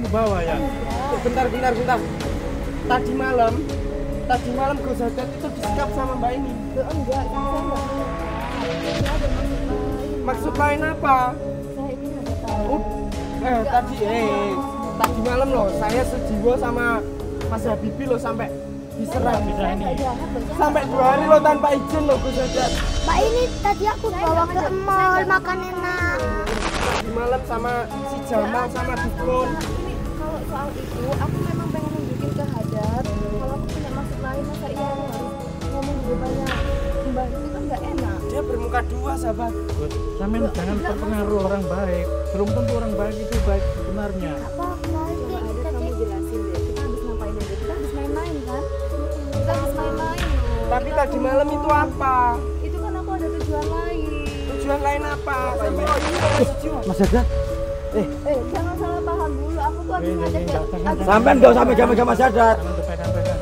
kamu bawa ya? Bentar. Tadi malam Gus Haddad itu disekap sama Mbak ini. Enggak, saya enggak. Saya ada Maksud lain apa? Saya ini ada tahu. Tadi malam loh, saya sejiwa sama Mas Habibie loh sampai diserang. Saya enggak jahat loh. Sampai 2 hari loh tanpa izin loh Gus Haddad. Mbak ini tadi aku bawa ke mall makan enak. Tadi malam sama si Jamal sama Dukun. Ini kalau soal itu, aku memang pengen nunjukin ke Haddad. Kalau aku punya maksud lain, masa iya aku harus ngomong di depannya Mbak itu kan nggak enak. Dia bermuka 2 sahabat. Sampean jangan terpengaruh orang baik. Belum tentu orang baik itu baik sebenarnya. Coba Haddad kamu jelasin deh, kita habis ngapain aja? Kita habis main-main kan? Kita habis main-main loh. Tapi tadi malam itu apa? Itu kan aku ada tujuan lain. Tujuan lain apa? Sampai ini sejiwa. Mas Haddad, Jangan salah paham dulu, aku tuh habis ngajak dia. Sampean enggak usah megang-megang Mas Haddad. jangan pegang-pegang.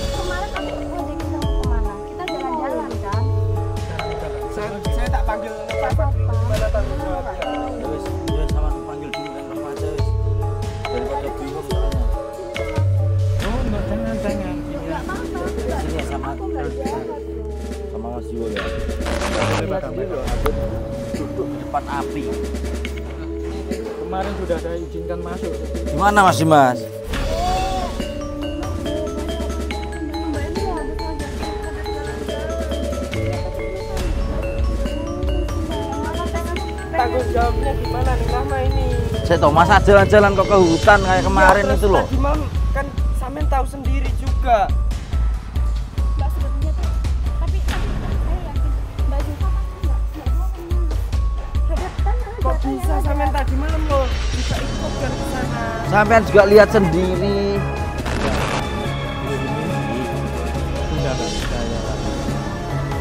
Kemarin aku ngajakin kamu kemana? Kita jalan-jalan kan? Saya tak panggil apa dulu. Gimana tanggung jawabnya? Ya sama panggil dulu kan apa aja wis. Daripada bingung soalnya. Oh, enggak, jangan. Enggak apa-apa, aku nggak Sini sama aku nggak jahat loh. sama Mas Jiwo ya. Pegang-pegang. Duduk di depan api. Kemarin sudah saya izinkan masuk. Gimana Mas Dimas? Mbak ini ya habis Tanggung jawabnya gimana nih Mama ini? Saya tahu masa jalan-jalan kok ke hutan kayak kemarin Ya, terus itu loh. Tadi malam kan Samen tahu sendiri juga. Mbak sebetulnya tuh, tapi saya yakin Mbak Ziva pasti nggak mau kemana. Haddad kan ada Kok tanya bisa Haddad. Samen tadi malam loh bisa ikut kan ke sana? Sampean juga lihat sendiri. Sudah nggak percaya lagi.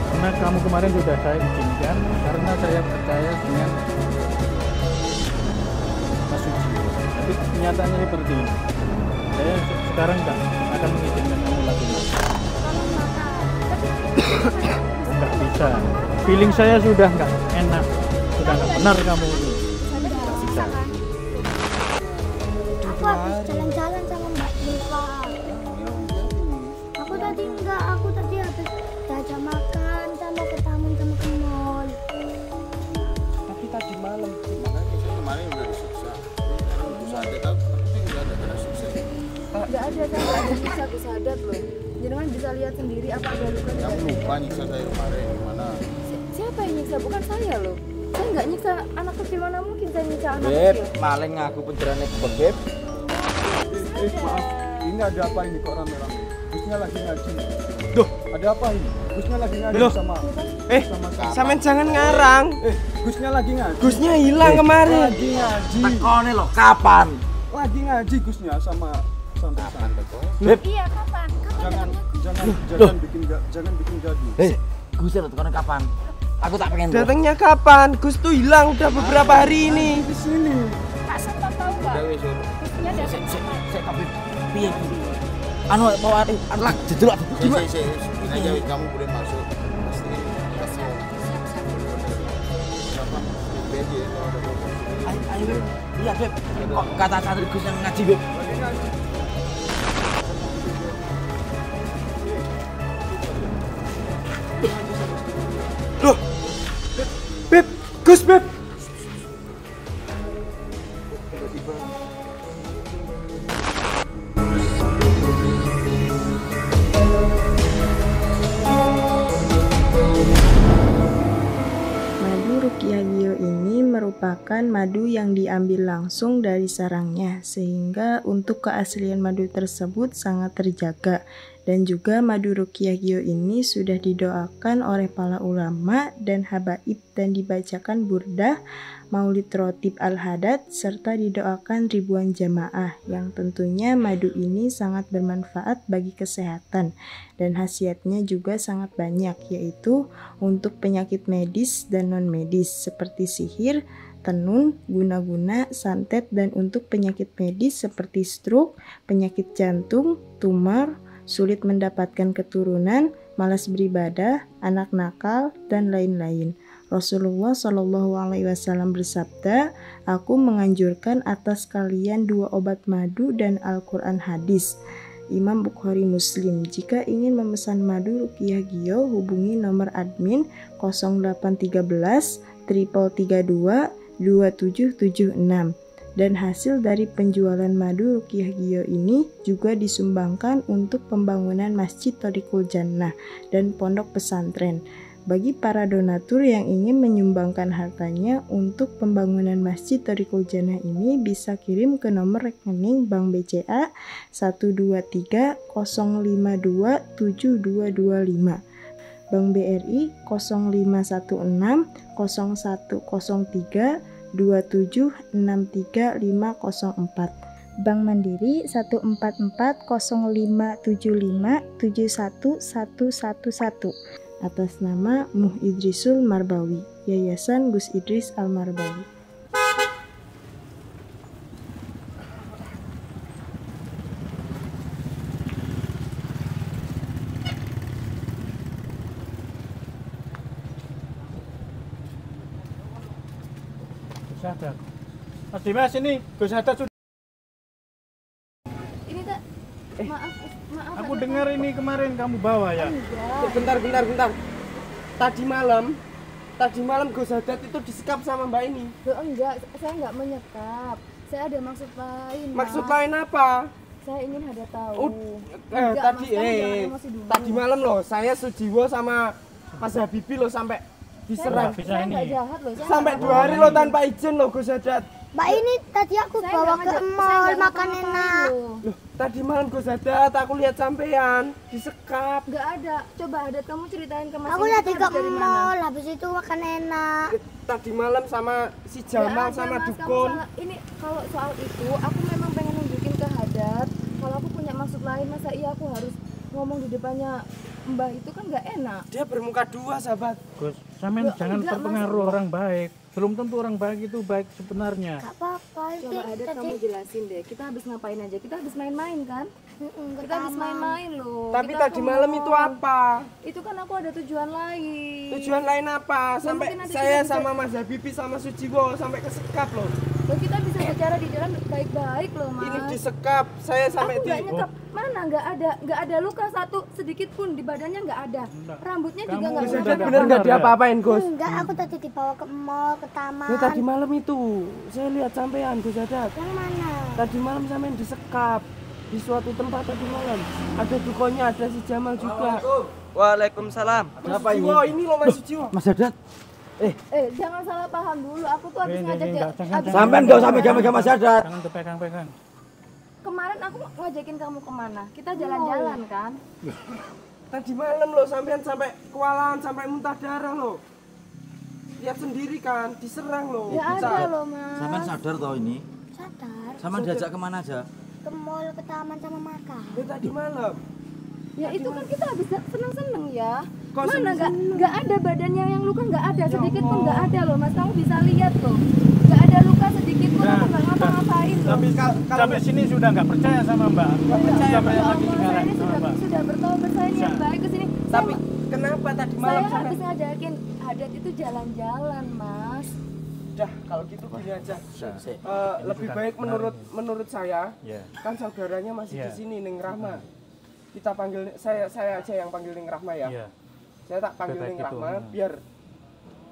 Karena kamu kemarin sudah saya izinkan karena saya percaya dengan Mas Sujiwo. Tapi kenyataannya seperti ini. Saya sekarang nggak akan mengizinkan kamu lagi. Tolong makan. Nggak bisa. Feeling saya sudah nggak enak. Sudah nggak benar kamu ini. Haddad nggak bisa kan? Aku habis jalan-jalan sama Mbak Ziva. Aku tadi habis diajak makan sama ke taman sama ke mall. Tapi tadi malam Kemarin udah disiksa. Sekarang Gus Haddad tapi nggak ada sukses. Nggak ada, saya nggak ada bisa ke Haddad loh. Jangan bisa lihat sendiri apa ada luka di Kamu badannya. lupa nyiksa saya kemarin gimana? Siapa yang nyiksa? Bukan saya loh. Saya nggak nyiksa anak kecil, mana mungkin saya nyiksa anak Beb, kecil. maling ngaku penjerane Beb. Maaf, ini ada apa ini kok rame-rame? Gusnya lagi ngaji. Duh, ada apa ini? Gusnya lagi ngaji Loh. sama Samen jangan ngarang. Gusnya lagi ngaji. Gusnya hilang kemarin. Lagi ngaji. Tekone loh, kapan? Lagi ngaji Gusnya sama santai-santai. Beb, Iya, kapan? Kapan Jangan bikin gaduh. Gus lo tekone kapan? Aku tak pengen. Datangnya kapan? Gus tuh hilang udah beberapa hari ini. Di sini. Kak Santa tahu nggak? Buktinya datang kapan? Saya kabeh piye iki? Anu mau anak jejelok gimana? Ini aja kamu boleh masuk. Pasti sama BJ kalau ada apa-apa. Ayo Beb. Iya Beb. Kok kata santri Gus yang ngaji Beb? Lagi ngaji. Loh. Beb, Gus Beb. Madu Ruqyah Gio ini merupakan madu yang diambil langsung dari sarangnya, sehingga untuk keaslian madu tersebut sangat terjaga. Dan juga madu Ruqyah Gio ini sudah didoakan oleh para ulama dan habaib dan dibacakan burdah, maulid rotib al-Haddad, serta didoakan ribuan jamaah, yang tentunya madu ini sangat bermanfaat bagi kesehatan dan khasiatnya juga sangat banyak, yaitu untuk penyakit medis dan non medis seperti sihir, tenun, guna-guna, santet, dan untuk penyakit medis seperti stroke, penyakit jantung, tumor, sulit mendapatkan keturunan, malas beribadah, anak nakal, dan lain-lain. Rasulullah Shallallahu Alaihi Wasallam bersabda, "Aku menganjurkan atas kalian 2 obat madu dan Al-Quran hadis." Imam Bukhari Muslim. Jika ingin memesan madu Ruqyah Gio, hubungi nomor admin 0813 332 2776. Dan hasil dari penjualan madu Ruqyah Gio ini juga disumbangkan untuk pembangunan Masjid Thoriqul Jannah dan pondok pesantren. Bagi para donatur yang ingin menyumbangkan hartanya untuk pembangunan Masjid Thoriqul Jannah ini bisa kirim ke nomor rekening Bank BCA 123 052 7225, Bank BRI 0516 0103 2763504, Bank Mandiri 144 0575 71111, atas nama Muh Idrisul Marbawi, Yayasan Gus Idris Al Marbawi. Sadar. Mas Dimas, ini Gus Haddad sudah. Ini tak. Maaf. Aku dengar ini kemarin kamu bawa ya. Enggak. Bentar. Tadi malam Gus Haddad itu disekap sama Mbak ini. Loh, enggak, saya enggak menyekap. Saya ada maksud lain. Maksud Mas. lain apa? Saya ingin ada tahu. Tadi Mas, kamu jangan emosi dulu. tadi malam loh, saya Sujiwo sama Mas Habibi loh sampai diserang. Saya enggak jahat loh. Saya Sampai enggak 2 hari loh tanpa izin loh Gus Haddad. Mbak ini tadi aku Saya bawa nggak ke ngajak- saya mall nggak makan ngapa-ngapain enak. loh. Loh, tadi malam Gus Haddad aku lihat sampean disekap. Enggak ada. Coba Haddad kamu ceritain ke Mas. Aku ini tadi habis ke dari mana? mall, habis itu makan enak. Tadi malam sama si Nggak Jamal ada, sama Mas, kamu Dukun. salah. Ini kalau soal itu aku memang pengen nunjukin ke Haddad kalau aku punya maksud lain. Masa iya aku harus ngomong di depannya Mbah, itu kan nggak enak. Dia bermuka 2 sahabat. Gus, sampean Loh, jangan enggak, terpengaruh orang baik. Belum tentu orang baik itu baik sebenarnya. Gak apa-apa. Coba Haddad kamu jelasin deh. Kita habis ngapain aja? Kita habis main-main kan? Kita habis main-main loh. Tapi Kita tadi ke malam mall. itu apa? Itu kan aku ada tujuan lain. Tujuan lain apa? Sampai mungkin nanti saya kita bisa- sama Mas Habibi sama Sujiwo sampai kesekap loh. Loh, kita bisa bicara di jalan baik-baik loh, Mas. Ini disekap, saya sampai Aku di nggak nyekap. Mana nggak ada luka satu sedikit pun di badannya, nggak ada. Rambutnya juga Kamu nggak sudah ada. ada bener nggak benar, diapa-apain Gus? Enggak, aku tadi dibawa ke mall, ke taman. Ya tadi malam itu saya lihat sampean Gus Haddad. Yang mana? Tadi malam sampean disekap di suatu tempat tadi malam. Ada dukonya, ada si Jamal juga. Waalaikumsalam. Mas Sujiwo, ini loh Mas Sujiwo. Mas Haddad, Jangan salah paham dulu. Aku tuh habis ngajak dia. Enggak, jangan, habis- sampean enggak usah megang-megang Mas Haddad. Jangan dipegang-pegang. Kemarin aku ngajakin kamu kemana? Kita jalan-jalan kan? Tadi malam loh sampean sampai kewalahan, sampai muntah darah loh. Lihat sendiri kan, diserang loh. Ya ada loh, Mas. Sampean sadar toh ini? Sadar. Sampean diajak kemana aja? Ke mall, ke taman sama makan. Ya tadi malam. Ya itu kan kita habis seneng-seneng ya. Kok Mana nggak ada badannya yang luka, nggak ada sedikit pun nggak ada loh, Mas. Kamu bisa lihat loh. Nggak ada luka sedikit pun, aku nggak ngapa-ngapain loh. Tapi sampai sini sudah nggak percaya sama Mbak. Nggak percaya Ya lagi Allah, saya sekarang ini sama Mbak. sudah bertobat, saya niat baik kesini. Tapi kenapa tadi Saya malam sampai habis ngajakin Haddad itu jalan-jalan, Mas. Udah, kalau gitu gini aja. Sik. Lebih baik menurut saya, Ya. kan saudaranya masih Iya. di sini Ning Rahma. Kita panggil saya aja yang panggil Ning Rahma ya. Iya. Saya tak panggil Baik Ning itu. Rahma biar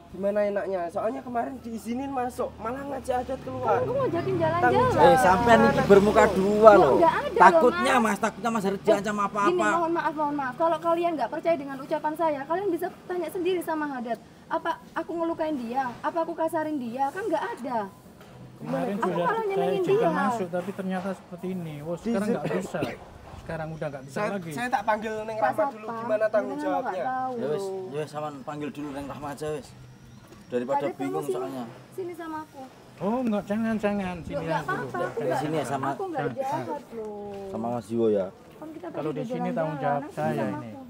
gimana enaknya. Soalnya kemarin diizinin masuk, malah ngajak Haddad keluar. Aku ngajakin Tanggung jalan-jalan. Sampean ini bermuka 2 Ya, loh. nggak ada loh, Takutnya Mas. Mas, takutnya Mas Haddad diancam Gini, apa-apa. mohon maaf. Kalau kalian nggak percaya dengan ucapan saya, kalian bisa tanya sendiri sama Haddad. Apa aku ngelukain dia? Apa aku kasarin dia? Kan nggak ada. Kemarin Aku sudah malah saya nyenengin juga dia. masuk, tapi ternyata seperti ini. Oh, sekarang nggak bisa. Sekarang udah nggak bisa lagi. Saya tak panggil Ning Pak Rahma dulu Satpam, gimana tanggung gimana nggak jawabnya. tahu Ya wes, loh. ya wes sampean panggil dulu Neng Rahma aja wes. Daripada Haddad, kamu bingung sini. soalnya. Sini sama aku. Oh, nggak, jangan. Loh, Sini nggak dulu. apa-apa. Aku Di nggak. sini ya sama Aku nggak jahat loh. sama Mas Jiwo ya. Kan kita Kalau tadi di udah sini tanggung jawab jalan-jalan, saya sama ini. aku.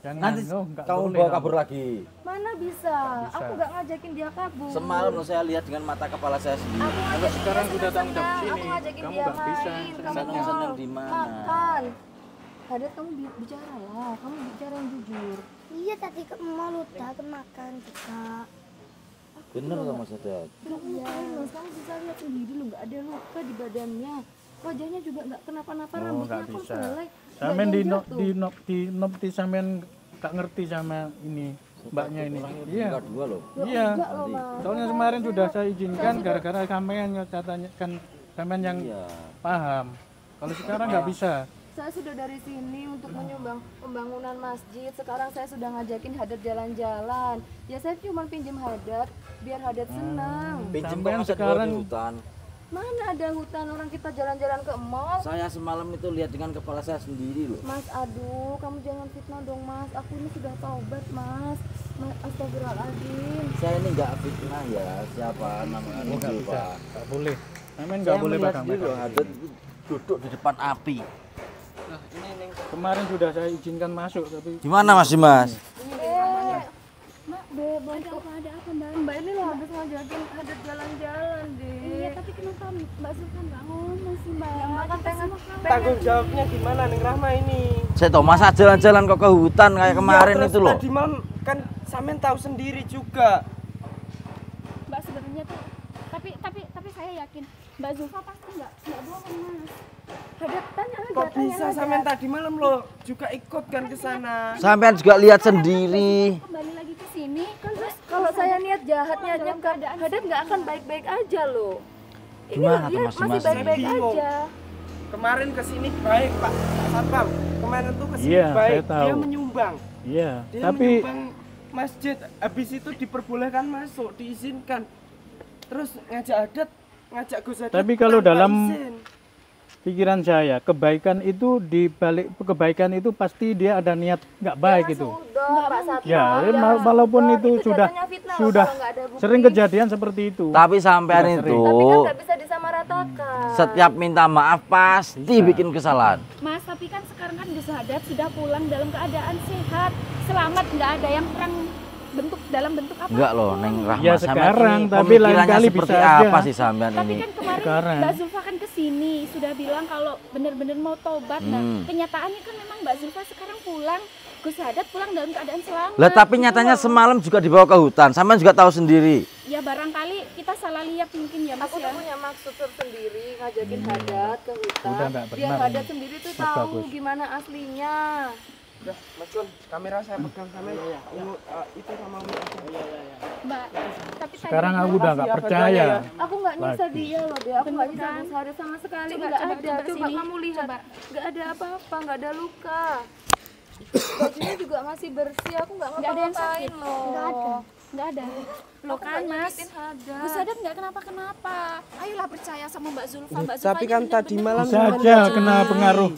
Jangan. Nanti Oh, nggak kamu boleh bawa kamu. kabur lagi. Mana bisa? Aku nggak ngajakin dia kabur. Semalam loh saya lihat dengan mata kepala saya sendiri. Aku Kalau ngajakin sekarang dia sudah tanggung jawab senang-senang, sini, aku ngajakin kamu dia nggak bisa main, kamu senang-senang mau di mana? makan. Haddad, kamu bicara lah, kamu bicara yang jujur. Iya tadi ke mall udah makan juga. Bener loh Mas Haddad. Iya, Mas, kamu bisa lihat sendiri loh, nggak ada luka di badannya. Wajahnya juga nggak kenapa-napa, Oh, rambutnya nggak pun bisa. selek. Sampean Nggak jongkok tuh. di nopti sampean gak ngerti sama ini mbaknya ini. Iya. Tingkat 2 loh. Iya. Enggak loh, Mas. Soalnya kemarin sudah saya izinkan gara-gara sampean katanya kan sampean yang Iya. paham. Kalau sekarang nggak bisa. Saya sudah dari sini untuk menyumbang pembangunan masjid. Sekarang saya sudah ngajakin Hadat jalan-jalan. Ya saya cuma pinjam Hadat biar Hadat senang. Pinjem Sampean kok sekarang- di hutan. Mana ada hutan, orang kita jalan-jalan ke mall. Saya semalam itu lihat dengan kepala saya sendiri loh. Mas, aduh, kamu jangan fitnah dong, Mas. Aku ini sudah taubat, Mas. Astagfirullahaladzim. Saya ini nggak fitnah ya, siapa namanya Oh, nggak Nurul, bisa. Pak. Nggak boleh. Sampean Saya nggak boleh melihat pegang sendiri loh, Hadat itu duduk di depan api. Kemarin sudah saya izinkan masuk tapi Gimana Mas Dimas? Mak, bantu. Ada apa Mbak? Mbak ini loh habis ngajakin Hadat jalan-jalan, deh. Iya tapi kenapa Mbak Zulfa nggak ngomong sih Mbak? Ya, Mbak kan pengen Tanggung jawabnya gimana Neng Rahma ini? Saya tahu masa jalan-jalan kok ke hutan kayak kemarin Terus itu loh. Tadi malam kan sampean tahu sendiri juga. Mbak sebenarnya tuh tapi saya yakin Mbak Zulfa pasti nggak bohong Mas. Hadat tanya aja. Kok tanya bisa Hadat. sampean tadi malam lo juga ikut kan ke sana? Sampean juga lihat sendiri. Kembali lagi ke sini Kan terus kalau saya niat jahat, niatnya ke Hadat nggak akan baik-baik aja loh. Ini Gimana dia tuh Mas masih Dimas? baik-baik Saya bingung. aja. Kemarin ke sini baik Pak Satpam. Kemarin tuh ke sini Iya, baik. saya tahu. Dia menyumbang. iya, Dia tapi menyumbang masjid. Habis itu diperbolehkan masuk, diizinkan. Terus ngajak adat, ngajak Gus Hadat. Tapi kalau tanpa dalam- izin. pikiran saya kebaikan itu di balik kebaikan itu pasti dia ada niat nggak baik itu. Sudah, Pak Satpam. Ya, walaupun itu sudah sering kejadian seperti itu. Tapi sampean Sudah itu Tapi kan nggak bisa disamaratakan. setiap minta maaf pasti Bisa. bikin kesalahan. Mas, tapi kan sekarang kan Gus Hadat sudah pulang dalam keadaan sehat, selamat, nggak ada yang perang dalam bentuk apa? Enggak loh, Neng Rahma. Ya, sampean sekarang, ini tapi lain pemikirannya kali seperti bisa aja. apa sih sampean Tapi ini? kan kemarin Sekarang. Mbak Zulfa kan kesini sudah bilang kalau benar-benar mau tobat. Nah, kenyataannya kan memang Mbak Zulfa sekarang pulang, Gus Hadat pulang dalam keadaan selamat. Lah tapi gitu nyatanya loh. semalam juga dibawa ke hutan. Sampean juga tahu sendiri. Ya barangkali kita salah lihat mungkin ya Mas Aku ya. tuh punya maksud tersendiri ngajakin Hadat ke hutan. Udah nggak Biar benar Hadat ini. sendiri tuh Mas tahu bagus. gimana aslinya. Udah, Mas Gun, kamera saya pegang sampean. Itu sama Umi aja. Mbak, tapi Sekarang tadi aku udah nggak Makasih ya, percaya. ya. Aku nggak nyiksa Lagi. dia loh, deh. Aku nggak nyiksa Beneran? Gus Hadat sama sekali. Coba, Nggak coba, ada. coba Coba sini. kamu lihat. Coba. Nggak ada apa-apa, nggak ada luka. Bajunya juga masih bersih. Aku nggak Nggak ada yang ngapa-ngapain sakit? loh. Nggak ada. Loh Aku kan nggak Mas, nyakitin Hadat. Gus Hadat nggak kenapa-kenapa. Ayolah percaya sama Mbak Zulfa. Mbak Zulfa Tapi ini kan tadi bener-bener- malam Bisa sampean aja nggak kena sendiri. pengaruh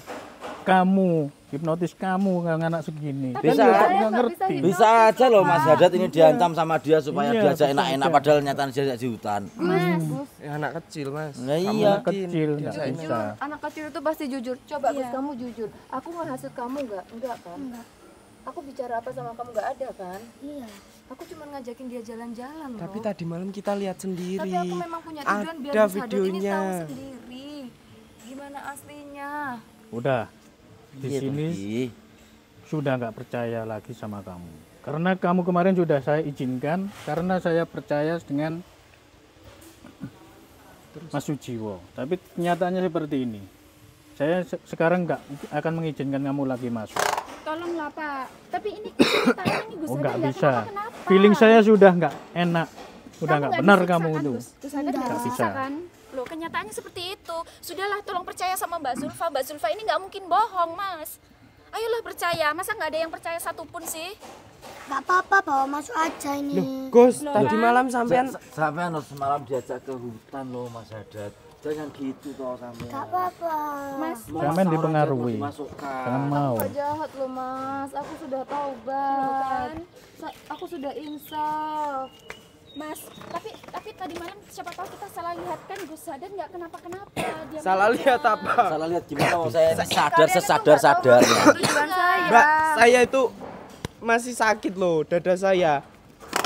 kamu, hipnotis kamu anak segini. Tapi Kan Bisa. juga saya nggak nggak bisa ngerti. hipnotis. Bisa aja loh Mas Hadat ini diancam sama dia supaya Iya, diajak bisa enak-enak aja. padahal nyatanya dia di hutan. Mas, Ya, anak kecil Mas. Nah, Kamu iya. Anak kecil dia nggak saya ini. bisa. Anak kecil itu pasti jujur. Coba Gus, Iya. kamu jujur. Aku ngehasut kamu nggak? Enggak kan? Aku bicara apa sama kamu nggak ada kan? iya. Aku cuma ngajakin dia jalan-jalan loh. Tapi tadi malam kita lihat sendiri. Tapi aku memang punya tujuan biar Ada Gus Hadat ini videonya. tahu sendiri gimana aslinya. Udah di Iya, sini Togi. sudah nggak percaya lagi sama kamu. Karena kamu kemarin sudah saya izinkan karena saya percaya dengan Mas Sujiwo. Tapi kenyataannya seperti ini. Saya sekarang nggak akan mengizinkan kamu lagi masuk. Tolonglah Pak. Tapi ini kenyataannya ini Gus Oh, Hadat nggak nggak bisa. kenapa-kenapa. Feeling saya sudah nggak enak. Udah nggak nggak benar disiksa kamu kan, itu. Gus Hadat nggak Nggak disiksa bisa. kan? Loh kenyataannya seperti itu. Sudahlah tolong percaya sama Mbak Zulfa. Mbak Zulfa ini nggak mungkin bohong Mas. Ayolah percaya. Masa nggak ada yang percaya satupun sih? Nggak apa-apa bawa masuk aja Loh, ini. Gus, Loh, tadi kan? malam sampean Sampean harus semalam diajak ke hutan loh Mas Hadat. Jangan gitu toh sampean. Nggak apa-apa. Mas, Mau Sampean orang dipengaruhi. jahat mau dimasukkan. Jangan mau. Gak jahat loh Mas, aku sudah taubat. Aku sudah insaf. Mas, tapi tadi malam siapa tahu kita salah lihat kan Gus Hadat nggak kenapa-kenapa. Dia salah aja. lihat apa? Salah lihat gimana mau saya ini sadar Kalian itu sesadar-sadarnya. nggak tahu tujuan saya. Mbak, saya itu masih sakit loh dada saya.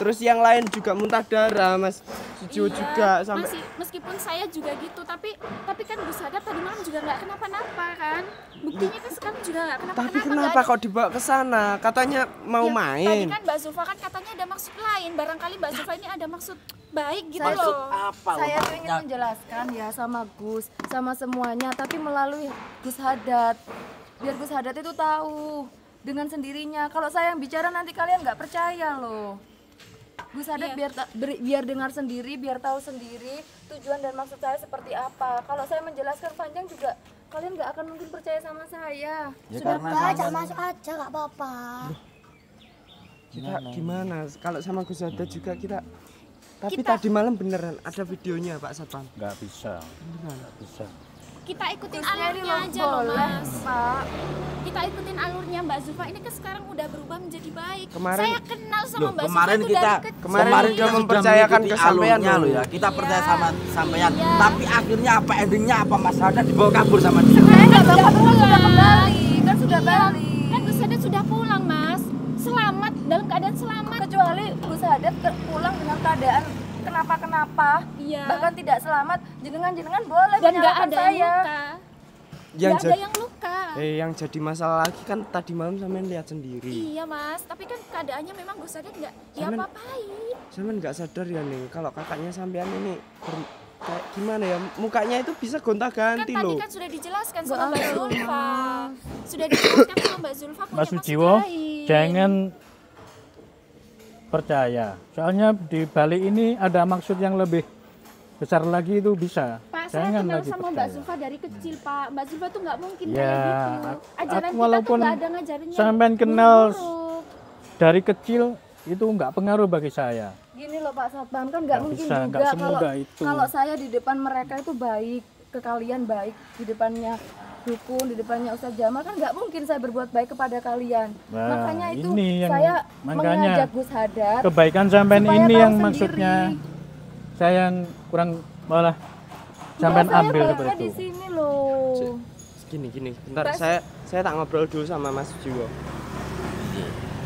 Terus yang lain juga muntah darah, Mas Sujiwo juga sampai. Meskipun saya juga gitu, tapi kan Gus Haddad tadi malam juga nggak kenapa-napa kan. Buktinya kan sekarang juga nggak kenapa-napa. Tapi kenapa kok dibawa ke sana? Katanya mau Ya, main. Tadi kan Mbak Zulfa kan katanya ada maksud lain. Barangkali Mbak Zulfa ini ada maksud baik gitu Saya- loh. Saya tuh ingin menjelaskan ya sama Gus, sama semuanya, tapi melalui Gus Haddad. Biar Gus Haddad itu tahu dengan sendirinya. Kalau saya yang bicara nanti kalian nggak percaya loh. Gus Haddad biar dengar sendiri, biar tahu sendiri tujuan dan maksud saya seperti apa. Kalau saya menjelaskan panjang juga kalian nggak akan mungkin percaya sama saya. Ya Sudah karena aja masuk aja nggak apa-apa. Kita gimana? Kalau sama Gus Haddad juga kita. Tapi tadi malam beneran ada videonya Pak Satpam. Nggak bisa, nggak bisa. Kita ikutin Gusnya ini alurnya aja loh boleh, Mas. Pak. Kita ikutin alurnya Mbak Zulfa ini kan sekarang udah berubah menjadi baik. Kemarin- Saya kenal sama Loh, Mbak Zulfa kemarin itu kita dari kecil. kemarin kita udah sudah mempercayakan mengikuti ke sampean alurnya loh. loh ya. Kita Iya. percaya sama sampean. Iya. Tapi akhirnya apa endingnya apa Mas Haddad dibawa kabur sama dia? Saya nggak bakal sudah kembali, kan sudah balik. Kan Gus Haddad sudah pulang Mas. Selamat, dalam keadaan selamat. Kecuali Gus Haddad pulang dengan keadaan kenapa-kenapa, Iya. bahkan tidak selamat, jenengan boleh Dan nggak menyalahkan ada saya. yang luka. Yang Nggak ada yang luka. yang jadi masalah lagi kan tadi malam sampean lihat sendiri. Iya Mas, tapi kan keadaannya memang Gus Haddad nggak Sampean- apa-apain. Sampean nggak sadar ya nih kalau kakaknya sampean ini kayak gimana ya? Mukanya itu bisa Kan gonta-ganti tadi loh. kan sudah dijelaskan sama Mbak Zulfa. Sudah dijelaskan sama Mbak Zulfa punya Mas maksud Sujiwo, lain. jangan percaya. Soalnya di balik ini ada maksud yang lebih besar lagi, itu bisa. Pak, saya Jangan kenal lagi sama Mbak percaya. Zulfa dari kecil, Pak. Mbak Zulfa tuh nggak mungkin Ya, kayak gitu. aku Ajaran kita tuh walaupun nggak ada ngajarinnya sampean kenal buruk. dari kecil, itu nggak pengaruh bagi saya. Gini loh Pak Satpam, kan nggak Nggak mungkin bisa, juga nggak kalau semudah itu. kalau saya di depan mereka itu baik, ke kalian baik, di depannya dukun, di depannya Ustadz Jamal, kan nggak mungkin saya berbuat baik kepada kalian. Nah, Makanya itu ini yang- saya makanya mengajak Gus Haddad Kebaikan sampean supaya ini tahu yang sendiri. maksudnya saya yang kurang malah sampean Ya, saya ambil baiknya seperti di itu. sini loh. Gini, bentar Tes. saya tak ngobrol dulu sama Mas Jiwo.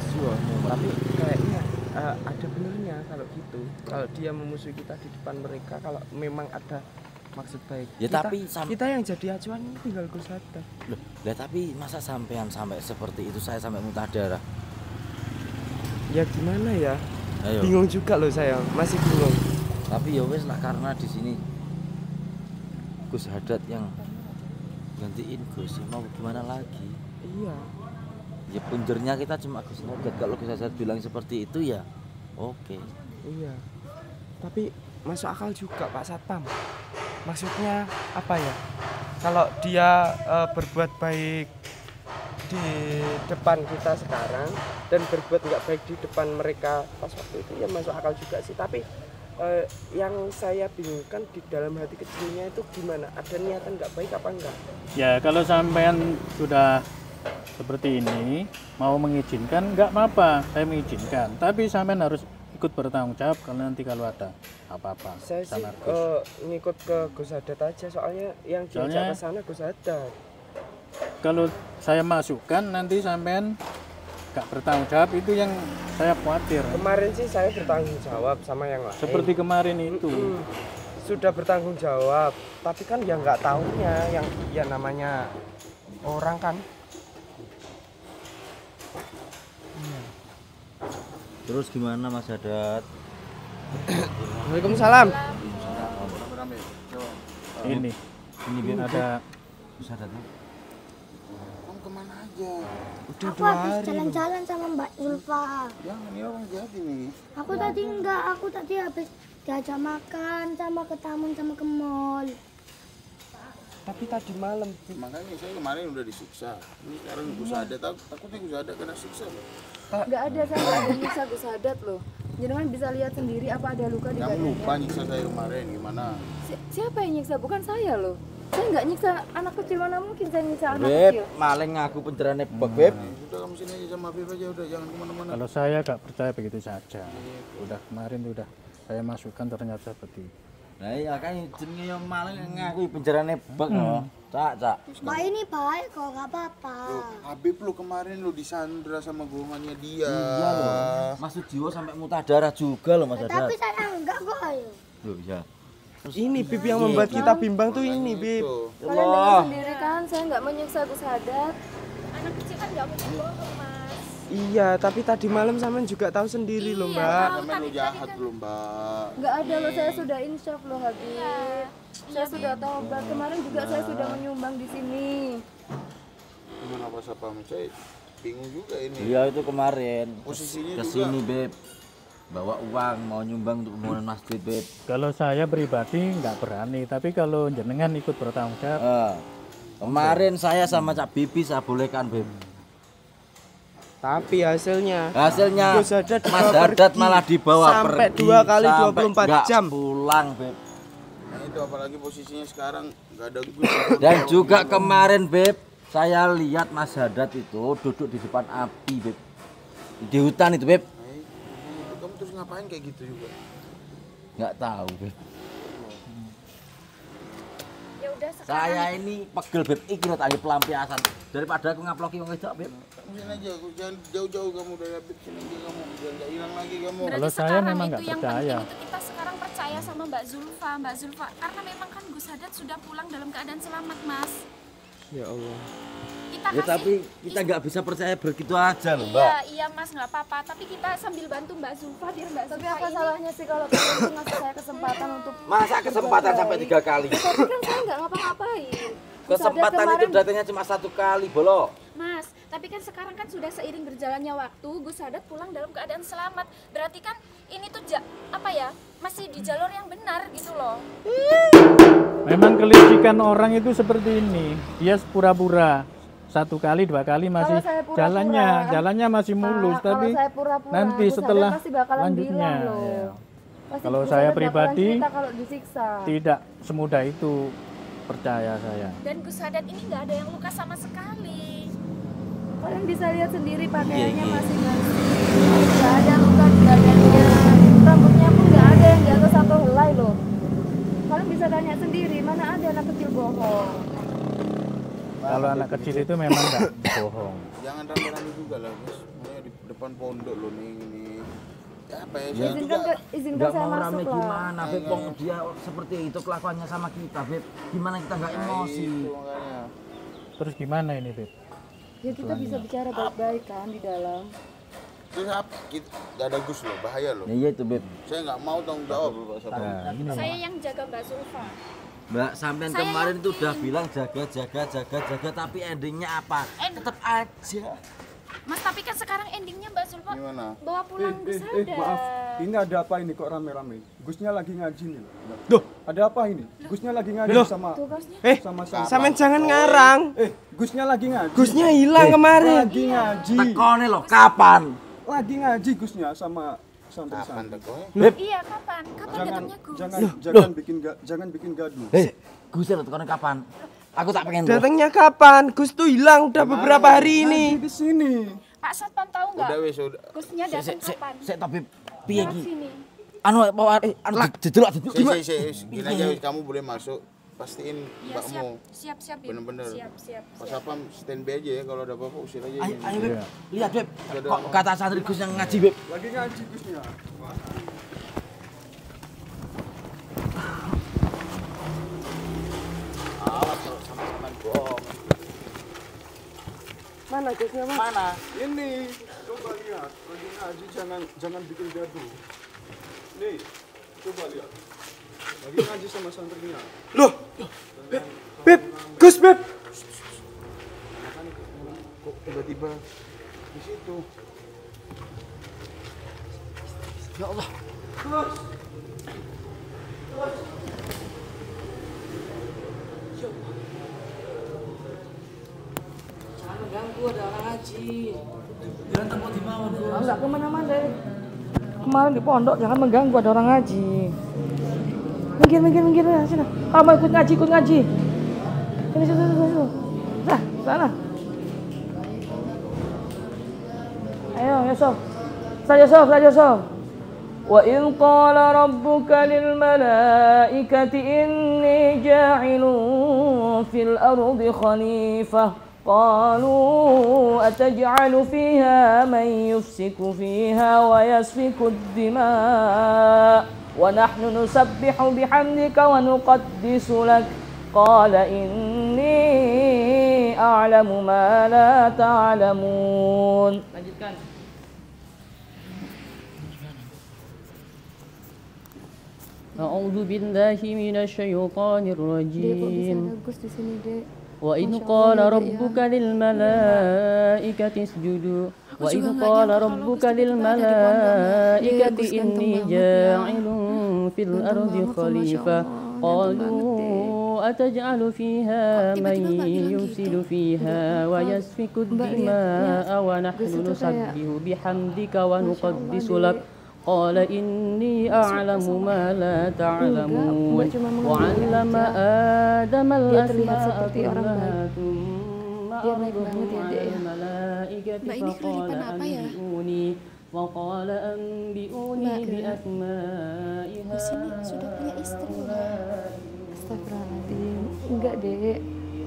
Jiwo, tapi kayaknya ada benernya kalau gitu. Kalau dia memusuhi kita di depan mereka, kalau memang ada maksud baik. Ya, tapi kita yang jadi acuan tinggal Gus Haddad. Loh, lah tapi masa sampean sampai seperti itu, saya sampai muntah darah. Ya gimana ya? Ayo. Bingung juga loh saya, masih bingung. Tapi ya wes lah, karena di sini Gus Haddad yang gantiin Gus, ya mau gimana lagi? Iya. Ya punjernya kita cuma Gus Haddad. Kalau Gus Haddad bilang seperti itu ya oke. Iya. Tapi masuk akal juga Pak Satpam. Maksudnya apa ya? Kalau dia berbuat baik di depan kita sekarang dan berbuat nggak baik di depan mereka pas waktu itu, ya masuk akal juga sih. Tapi yang saya bingungkan di dalam hati kecilnya itu gimana? Ada niatan nggak baik apa enggak? Ya kalau sampean sudah seperti ini mau mengizinkan, nggak apa-apa, saya mengizinkan. Tapi sampean harus ikut bertanggung jawab kalau nanti kalau ada apa-apa Saya sih sama Gus. ngikut ke Gus Haddad aja, soalnya yang diajak Soalnya- ke sana Gus Haddad. Kalau saya masukkan nanti sampean nggak bertanggung jawab, itu yang saya khawatir. Kemarin sih saya bertanggung jawab sama yang lain. Seperti kemarin itu. Sudah bertanggung jawab, tapi kan ya nggak tahunya yang ya namanya orang kan. Terus gimana Mas Haddad? Waalaikumsalam. Ini Ini ada Gus Haddad. Udah Aku habis jalan-jalan sama Mbak Zulfa. Aku tadi enggak, aku tadi habis diajak makan sama ke taman sama ke mall. Tapi tadi malam Makanya saya kemarin udah disiksa. Ini sekarang Gus Haddad, takutnya Gus Haddad kena siksa. Nggak ada, saya nggak ada nyiksa Gus Haddad loh. Jangan bisa lihat sendiri apa ada luka di Kamu lupa badannya. nyiksa saya kemarin, gimana? Siapa yang nyiksa? Bukan saya loh. Saya nggak nyiksa anak kecil, mana mungkin saya nyiksa anak Beb, kecil. maling ngaku penjerane bebek, Beb. Udah kamu sini aja sama Afif aja, udah jangan kemana-mana. Kalau saya nggak percaya begitu saja. Udah kemarin udah saya masukkan ternyata seperti Lah iya kan jenenge yo maling ngaku penjarane bek no. Cak. Mbak ini baik kok, nggak apa-apa. Habib lu kemarin lu disandra sama golongannya dia. Iya loh. Mas Sujiwo sampai muntah darah juga loh Mas Haddad. Tapi saya enggak kok ayo. Loh iya. Ini Bib yang membuat kita bimbang tuh ini Bib. Kalian dengar sendiri kan, saya nggak menyiksa Gus Haddad. Anak kecil kan nggak mungkin bohong, Mas. Iya, tapi tadi malam sampean juga tahu sendiri loh, Mbak. Sampai lu jahat lu, Mbak. Nggak ada loh, saya sudah insyaf loh Habib. Saya sudah taubat. Kemarin juga saya sudah menyumbang di sini. Gimana pas apa saya bingung juga ini. Iya itu kemarin. Posisinya kesini Beb. Bawa uang mau nyumbang untuk pembangunan masjid Beb. Kalau saya pribadi nggak berani, tapi kalau jenengan ikut bertanggung jawab. Kemarin saya sama Cak Bibi saya bolehkan Beb. Tapi hasilnya Mas Haddad malah dibawa sampai pergi 2 kali 24 jam pulang Beb. Nah itu apalagi posisinya sekarang nggak ada gus. Dan juga kemarin Beb, saya lihat Mas Haddad itu duduk di depan api Beb. Di hutan itu Beb. Kamu terus ngapain kayak gitu juga? Nggak tahu Beb. Ya udah sekarang. Saya ini pegel Beb, iki lho tadi pelampiasan. Daripada aku ngaploki wong wedok Beb. Sini aja, aku jangan jauh-jauh kamu dari Habib, sini aja kamu, jangan nggak hilang lagi kamu. Kalau saya memang nggak yang percaya. penting itu kita sekarang percaya sama Mbak Zulfa, karena memang kan Gus Haddad sudah pulang dalam keadaan selamat, Mas. Ya Allah. Kita Ya tapi kita nggak bisa percaya begitu aja loh Mbak. Iya Mas, nggak apa-apa. Tapi kita sambil bantu Mbak Zulfa biar Mbak Tapi Zulfa apa ini. salahnya sih kalau kalian tuh ngasih saya kesempatan untuk Masa kesempatan sampai 3 kali? Tapi kan saya nggak ngapa-ngapain. Kesempatan itu datangnya cuma 1 kali, Bolo. Mas, tapi kan sekarang kan sudah seiring berjalannya waktu, Gus Haddad pulang dalam keadaan selamat. Berarti kan ini tuh masih di jalur yang benar gitu loh. Memang kelicikan orang itu seperti ini. Dia pura-pura 1 kali 2 kali masih Kalau saya pura-pura, jalannya masih mulus, Kalau tapi saya pura-pura, nanti Gus setelah Haddad pasti bakalan lanjutnya. bilang loh. Ya. Pasti Kalau Gus saya Haddad bakalan pribadi cerita kalau disiksa. tidak semudah itu, percaya saya. Dan Gus Haddad ini nggak ada yang luka sama sekali. Kalian bisa lihat sendiri pakaiannya masih bersih, nggak ada luka di badannya, rambutnya pun nggak ada yang jatuh 1 helai loh. Kalian bisa tanya sendiri, mana ada anak kecil bohong. Kalau anak kecil itu memang nggak bohong. Jangan rame-rame juga lah Gus. Makanya di depan pondok loh nih ini. Ya apa ya? Saya juga Izinkan Nggak saya mau masuk rame lah. gimana Beb, Wong dia seperti itu kelakuannya sama kita Beb. Gimana kita nggak emosi? itu makanya. Terus gimana ini, Beb? Ya kita bisa bicara baik-baik kan di dalam. Terus apa? Gak ada Gus loh, bahaya loh. Ya iya itu Beb. Saya nggak mau tanggung jawab loh sama. Nah, gini. Saya yang jaga Mbak Zulfa. Mbak sampean Saya kemarin itu yakin. udah bilang jaga tapi endingnya apa? Tetap aja. Mas, tapi kan sekarang endingnya Mbak Zulfa Gimana? bawa pulang Gus Haddad. Maaf, ini ada apa ini kok rame-rame? Gusnya lagi ngaji nih. Duh, ada apa ini? Gusnya lagi ngaji sama sama Sampean jangan ngarang. Gusnya lagi ngaji. Gusnya hilang kemarin. Lagi ngaji. Tekone loh, kapan? Lagi ngaji Gusnya sama santri-santri. Iya, kapan? Kapan datangnya Gus? Jangan bikin gaduh. Gusnya lo tekone kapan? Aku tak pengen loh. Datangnya kapan? Gus tuh hilang udah beberapa hari ini. Di sini. Pak Satpam tahu nggak? Udah wes udah. Gusnya datang kapan? Saya tapi piye Lewat iki? sini. Anu jedelok gimana? Gini aja kamu boleh masuk. Pastiin Iya, mbakmu. siap, Bib. Bener-bener. Siap. Pas apa stand by aja ya, kalau ada apa-apa usir aja. Ayo, ini. ayo Beb. Lihat Beb. Kok kata santri Gus yang ngaji Beb? Lagi ngaji Gusnya. Awas kalau sama-sama bohong. Mana Gusnya, Mas? Mana? Ini coba lihat. Lagi ngaji jangan bikin gaduh. Nih, coba lihat. Lagi ngaji sama santrinya. Loh. Beb, Gus Beb. Kok tiba-tiba di situ? Ya Allah. Jangan ganggu ada orang ngaji. Jangan tempat di mawon. Enggak kemana-mana. Kemarin di pondok jangan mengganggu ada orang ngaji. Minggir ya sini. Kamu ikut ngaji. Sini. Nah, sana. Ayo, Yusuf. Ustaz Yusuf. وإذ قال ربك للملائكة إني جاعل في الأرض خليفة قالوا أتجعل فيها من يفسد فيها ويسفك الدماء ونحن نسبح بحمدك ونقدس لك قال إني أعلم ما لا تعلمون. Lanjutkan. A'udzu billahi minasyaitonir rajim. وإذ قال ربك للملائكة اسجدوا وإذ قال ربك للملائكة إني جاعل في الأرض خليفة قالوا أتجعل فيها من يفسد فيها ويسفك الدماء ونحن نسبح بحمدك ونقدس لك قال إني أعلم ما لا تعلمون وعلم آدم الأسماء كلها ثم عرضهم على الملائكة فقال أنبئوني بأسماء هؤلاء. Astagfirullahaladzim. Enggak dek,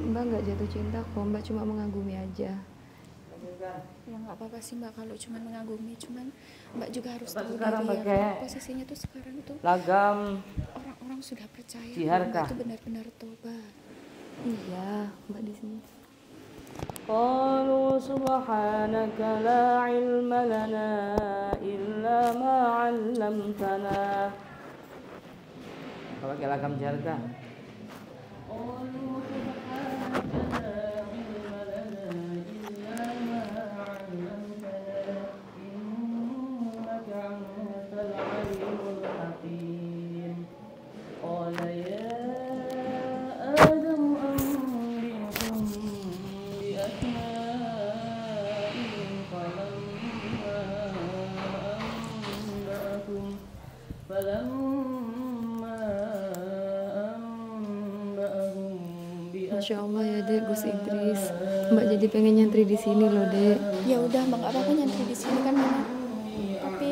Mbak enggak jatuh cinta kok, Mbak cuma mengagumi aja. Ya nggak apa-apa sih Mbak kalau cuma mengagumi, cuman Mbak juga harus tahu sekarang diri pakai ya, posisinya tuh sekarang tuh lagam orang-orang sudah percaya Mbak itu benar-benar tobat. Iya, Mbak di sini. Qalu subhanaka la ilma lana illa ma 'allamtana. Pakai lagam jarka. Masya Allah ya dek, Gus Idris. Mbak jadi pengen nyantri di sini loh dek. Ya udah Mbak nggak apa-apa nyantri di sini kan memang. Tapi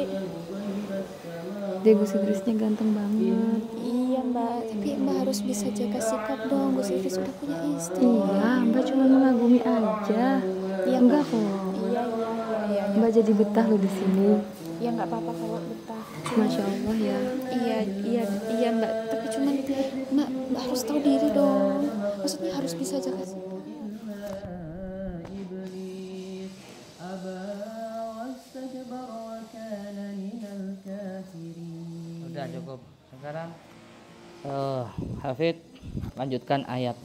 dek Gus Idrisnya ganteng banget. Iya Mbak, tapi Mbak harus bisa jaga sikap dong. Gus Idris sudah punya istri. Iya, Mbak cuma mengagumi aja. Iya enggak kok. Iya. Mbak jadi betah loh di sini. Ya nggak apa-apa kalau betah. Masya Allah ya. Iya Mbak, tapi cuman Mbak harus tahu diri dong. Maksudnya harus bisa jaga sikap. Udah cukup. Sekarang Hafid lanjutkan ayat.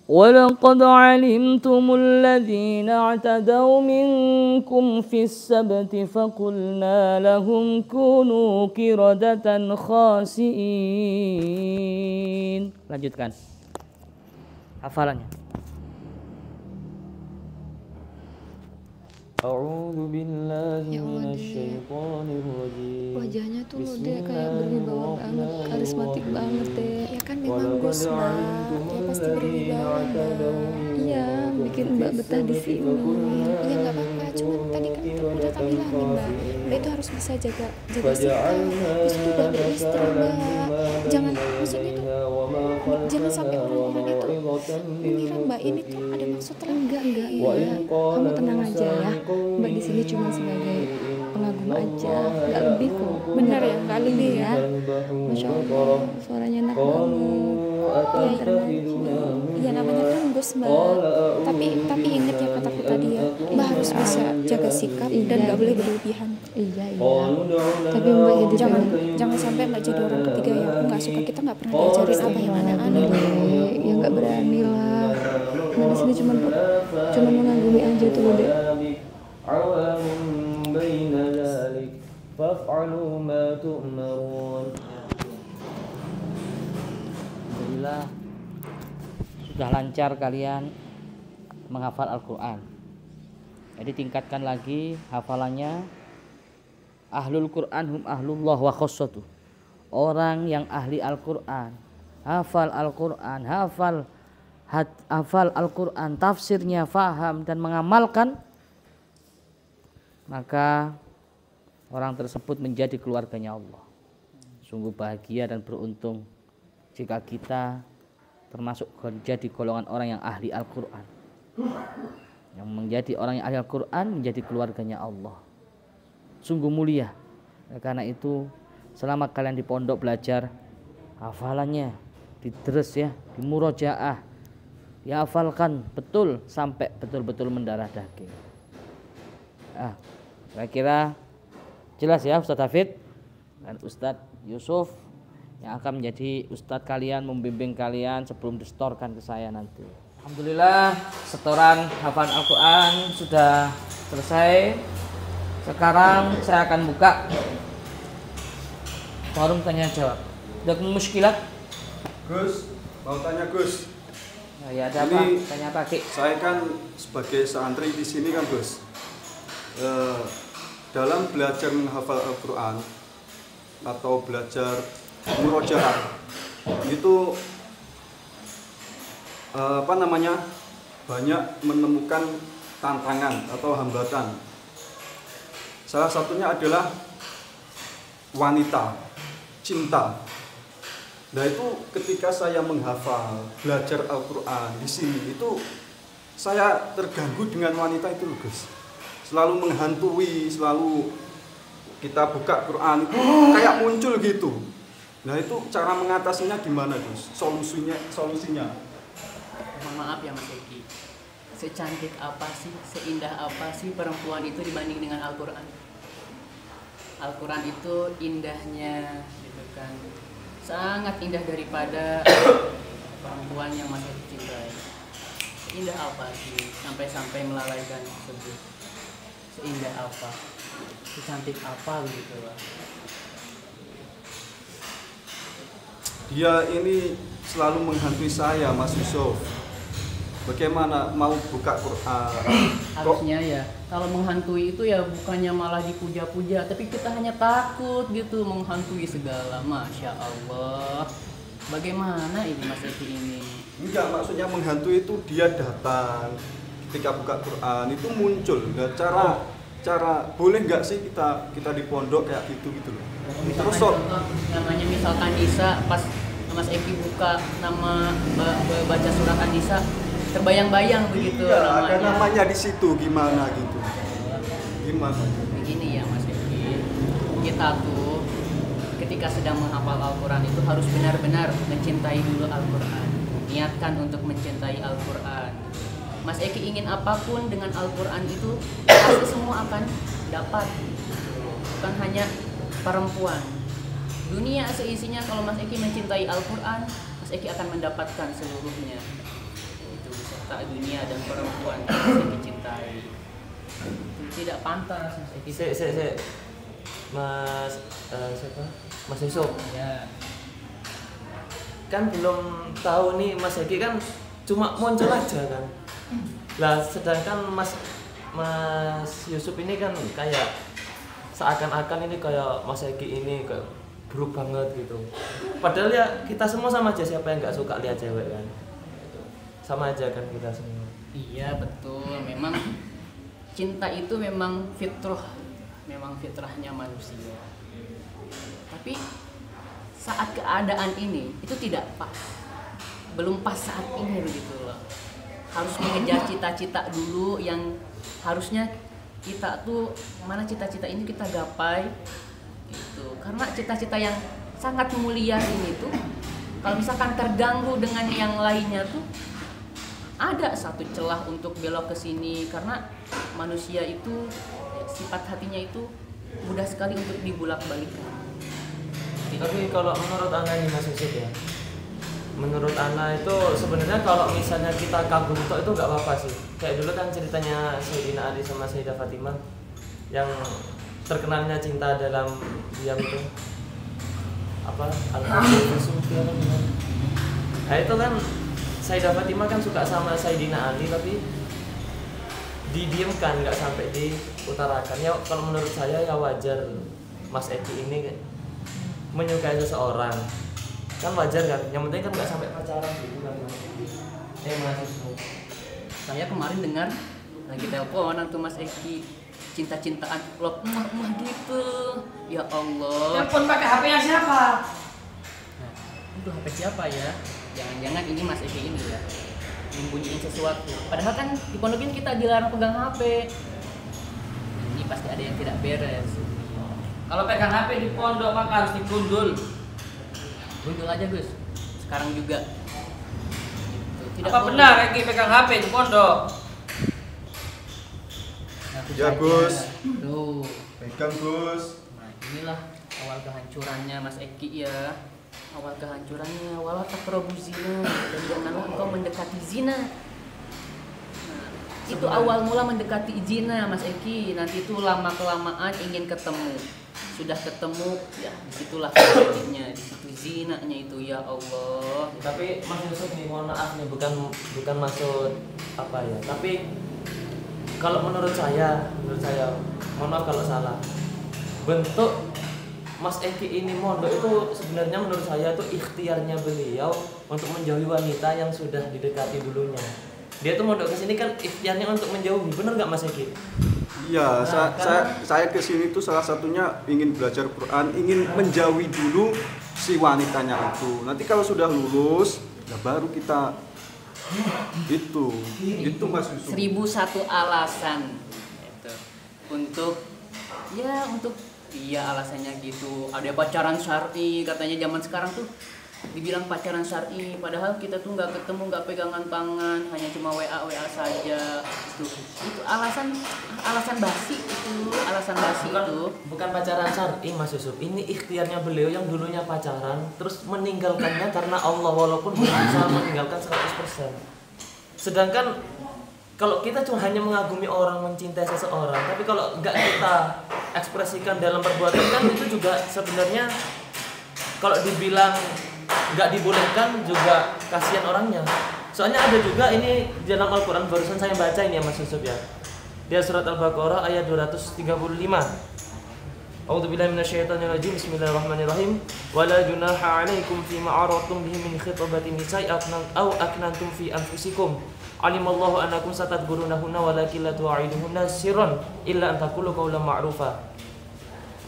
وَلَقَدْ عَلِمْتُمُ الَّذِينَ اعْتَدَوْا مِنْكُمْ فِي السَّبْتِ فَقُلْنَا لَهُمْ كُونُوا قِرَدَةً خَاسِئِينَ. Lanjutkan hafalannya. A'udzu billahi minasyaitonir rajim. Wajahnya tuh loh dek kayak berwibawa banget, karismatik banget dek. Ya kan memang Gus Mbak, ya pasti berwibawa Mbak. Iya, bikin Mbak betah di sini. Iya nggak apa-apa, cuman tadi kan udah tak bilangin Mbak, Mbak itu harus bisa jaga sikap. Terus itu udah beristri Mbak, jangan maksudnya tuh jangan sampai orang-orang itu mengira Mbak ini tuh ada maksud lain. Enggak. Kamu tenang aja ya. Mbak di sini cuma sebagai pengagum aja, nggak lebih kok. Benar ya, nggak lebih ya. Masya Allah, suaranya enak banget. Iya namanya kan Gus Mbak. Tapi ingat ya kataku tadi ya, Mbak harus bisa jaga sikap dan nggak boleh berlebihan. Iya. Tapi Mbak jadi jangan sampai Mbak jadi orang ketiga ya. Aku nggak suka, kita nggak pernah diajarin apa yang aneh-aneh. Ya nggak berani lah. Nah di sini cuma mengagumi aja tuh dek. Alhamdulillah sudah lancar kalian menghafal Al-Quran. Jadi tingkatkan lagi hafalannya. Ahlul Quran hum ahlullah wa khassatuh. Orang yang ahli Al-Quran, hafal Al-Quran, hafal Al-Quran, tafsirnya, faham dan mengamalkan, maka orang tersebut menjadi keluarganya Allah. Sungguh bahagia dan beruntung jika kita termasuk menjadi golongan orang yang ahli Al-Quran, yang menjadi orang yang ahli Al-Quran menjadi keluarganya Allah. Sungguh mulia. Karena itu selama kalian di pondok belajar, hafalannya didres ya, dimurojaah, dihafalkan betul sampai betul-betul mendarah daging. Kira-kira jelas ya Ustadz Hafid dan Ustadz Yusuf yang akan menjadi Ustadz kalian, membimbing kalian sebelum distorkan ke saya nanti. Alhamdulillah setoran hafalan Al-Quran sudah selesai. Sekarang saya akan buka forum tanya jawab. Ada muskilat? Gus, mau tanya Gus. Nah, ya ada apa? Ini Tanya apa, Ki? saya kan sebagai santri di sini kan Gus. Dalam belajar menghafal Al-Quran atau belajar murojaah itu banyak menemukan tantangan atau hambatan. Salah satunya adalah wanita, cinta. Nah itu ketika saya menghafal, belajar Al-Quran di sini itu saya terganggu dengan wanita itu Gus. Selalu menghantui, selalu kita buka Quran itu kayak muncul gitu. Nah itu cara mengatasinya gimana Gus? Solusinya? Mohon maaf ya Mas Eki. Secantik apa sih, seindah apa sih perempuan itu dibanding dengan Al-Quran? Al-Quran itu indahnya gitu kan, sangat indah daripada perempuan yang masih dicintai. Seindah apa sih sampai-sampai melalaikan tersebut? Seindah apa? Secantik apa begitu lah. Dia ini selalu menghantui saya Mas Yusuf. Bagaimana mau buka Quran? Harusnya ya, kalau menghantui itu ya bukannya malah dipuja-puja, tapi kita hanya takut gitu menghantui segala. Masya Allah, bagaimana ini Mas Eki ini? Enggak, maksudnya menghantui itu dia datang ketika buka Quran itu muncul. Nah, cara boleh nggak sih kita di pondok kayak gitu loh? Terus namanya misalkan Nisa, pas Mas Eki buka nama baca surat An-Nisa, terbayang-bayang begitu iya, namanya. Ada namanya di situ gimana gitu. Gimana? Begini ya Mas Eki, kita tuh ketika sedang menghafal Al-Quran itu harus benar-benar mencintai dulu Al-Quran. Niatkan untuk mencintai Al-Quran. Mas Eki ingin apapun dengan Al-Quran itu pasti semua akan dapat. Bukan hanya perempuan. Dunia seisinya kalau Mas Eki mencintai Al-Quran, Mas Eki akan mendapatkan seluruhnya. Tak dunia dan perempuan yang dicintai. Tidak pantas Mas Eki. Mas siapa? Mas Yusuf. Ya. Kan belum tahu nih Mas Eki kan cuma muncul aja kan. Lah sedangkan Mas Yusuf ini kan kayak seakan-akan ini kayak Mas Eki ini kayak buruk banget gitu. Padahal ya kita semua sama aja, siapa yang nggak suka lihat cewek kan. Sama aja kan kita semua. Iya betul, memang cinta itu memang fitrahnya manusia. Tapi saat keadaan ini itu tidak pas, belum pas saat ini begitu loh. Harus mengejar cita-cita dulu yang harusnya kita tuh mana cita-cita ini kita gapai gitu. Karena cita-cita yang sangat mulia ini tuh kalau misalkan terganggu dengan yang lainnya tuh ada satu celah untuk belok ke sini, karena manusia itu sifat hatinya itu mudah sekali untuk dibulak-balikan. Tapi kalau menurut Ana nih Mas Yusuf ya, menurut Ana itu sebenarnya kalau misalnya kita kagum itu nggak apa-apa sih. Kayak dulu kan ceritanya Sayyidina Ali sama Sayyidah Fatimah yang terkenalnya cinta dalam diam itu apa nah itu kan Sayyidah Fatimah kan suka sama Sayyidina Ali tapi didiamkan, nggak sampai diutarakan. Ya kalau menurut saya ya wajar Mas Eki ini menyukai seseorang kan wajar kan, yang penting kan nggak sampai pacaran gitu kan. Mas, saya kemarin dengar lagi teleponan tuh Mas Eki cinta-cintaan love gitu. Ya Allah. Telepon pakai HP-nya siapa? Nah, itu HP siapa ya? Jangan-jangan ini Mas Eki ini ya, nyembunyiin sesuatu. Padahal kan di pondok ini kita dilarang pegang HP. Ini pasti ada yang tidak beres. Kalau pegang HP di pondok maka harus digundul. Gundul aja Gus. Sekarang juga. Tidak Apa benar Eki pegang HP di pondok? Ya Gus. Tuh. Pegang Gus. Nah inilah awal kehancurannya Mas Eki ya. Awal kehancurannya, wala taqrabu zina, dan janganlah engkau mendekati zina. Nah, itu awal mula mendekati zina Mas Eki. Nanti itu lama kelamaan ingin ketemu. Sudah ketemu, ya disitulah kejadiannya, disitu zinanya itu ya Allah. Tapi Mas Yusuf nih, mohon maaf nih, bukan maksud apa ya. Tapi kalau menurut saya, mohon maaf kalau salah. Bentuk Mas Eki ini mondok itu sebenarnya menurut saya itu ikhtiarnya beliau untuk menjauhi wanita yang sudah didekati dulunya. Dia tuh mondok ke sini kan ikhtiarnya untuk menjauhi, bener nggak Mas Eki? Iya, saya ke sini tuh salah satunya ingin belajar Quran, ingin menjauhi dulu si wanitanya itu. Nanti kalau sudah lulus, ya baru kita itu Mas Yusuf. 1001 alasan itu untuk iya alasannya gitu. Ada pacaran syar'i katanya zaman sekarang tuh dibilang pacaran syar'i, padahal kita tuh nggak ketemu, nggak pegangan tangan, hanya cuma WA saja. Itu alasan basi itu, bukan pacaran syar'i Mas Yusuf. Ini ikhtiarnya beliau yang dulunya pacaran terus meninggalkannya karena Allah, walaupun berusaha meninggalkan 100%. Sedangkan kalau kita cuma hanya mengagumi orang, mencintai seseorang, tapi kalau nggak kita ekspresikan dalam perbuatan, kan itu juga sebenarnya kalau dibilang nggak dibolehkan juga kasihan orangnya. Soalnya ada juga ini di dalam Al-Quran, barusan saya baca ini ya Mas Yusuf ya. Dia surat Al-Baqarah ayat 235. A'udzubillahi minasyaitonirrajim. Bismillahirrahmanirrahim. Wala junaha 'alaikum fima 'aradtum bihi min khitabatin nisa'i aw aknantum fi anfusikum. Alimallahu annakum satadhkurunahunna walakin la tu'iduhunna sirran illa an taqulu qawlan ma'rufa.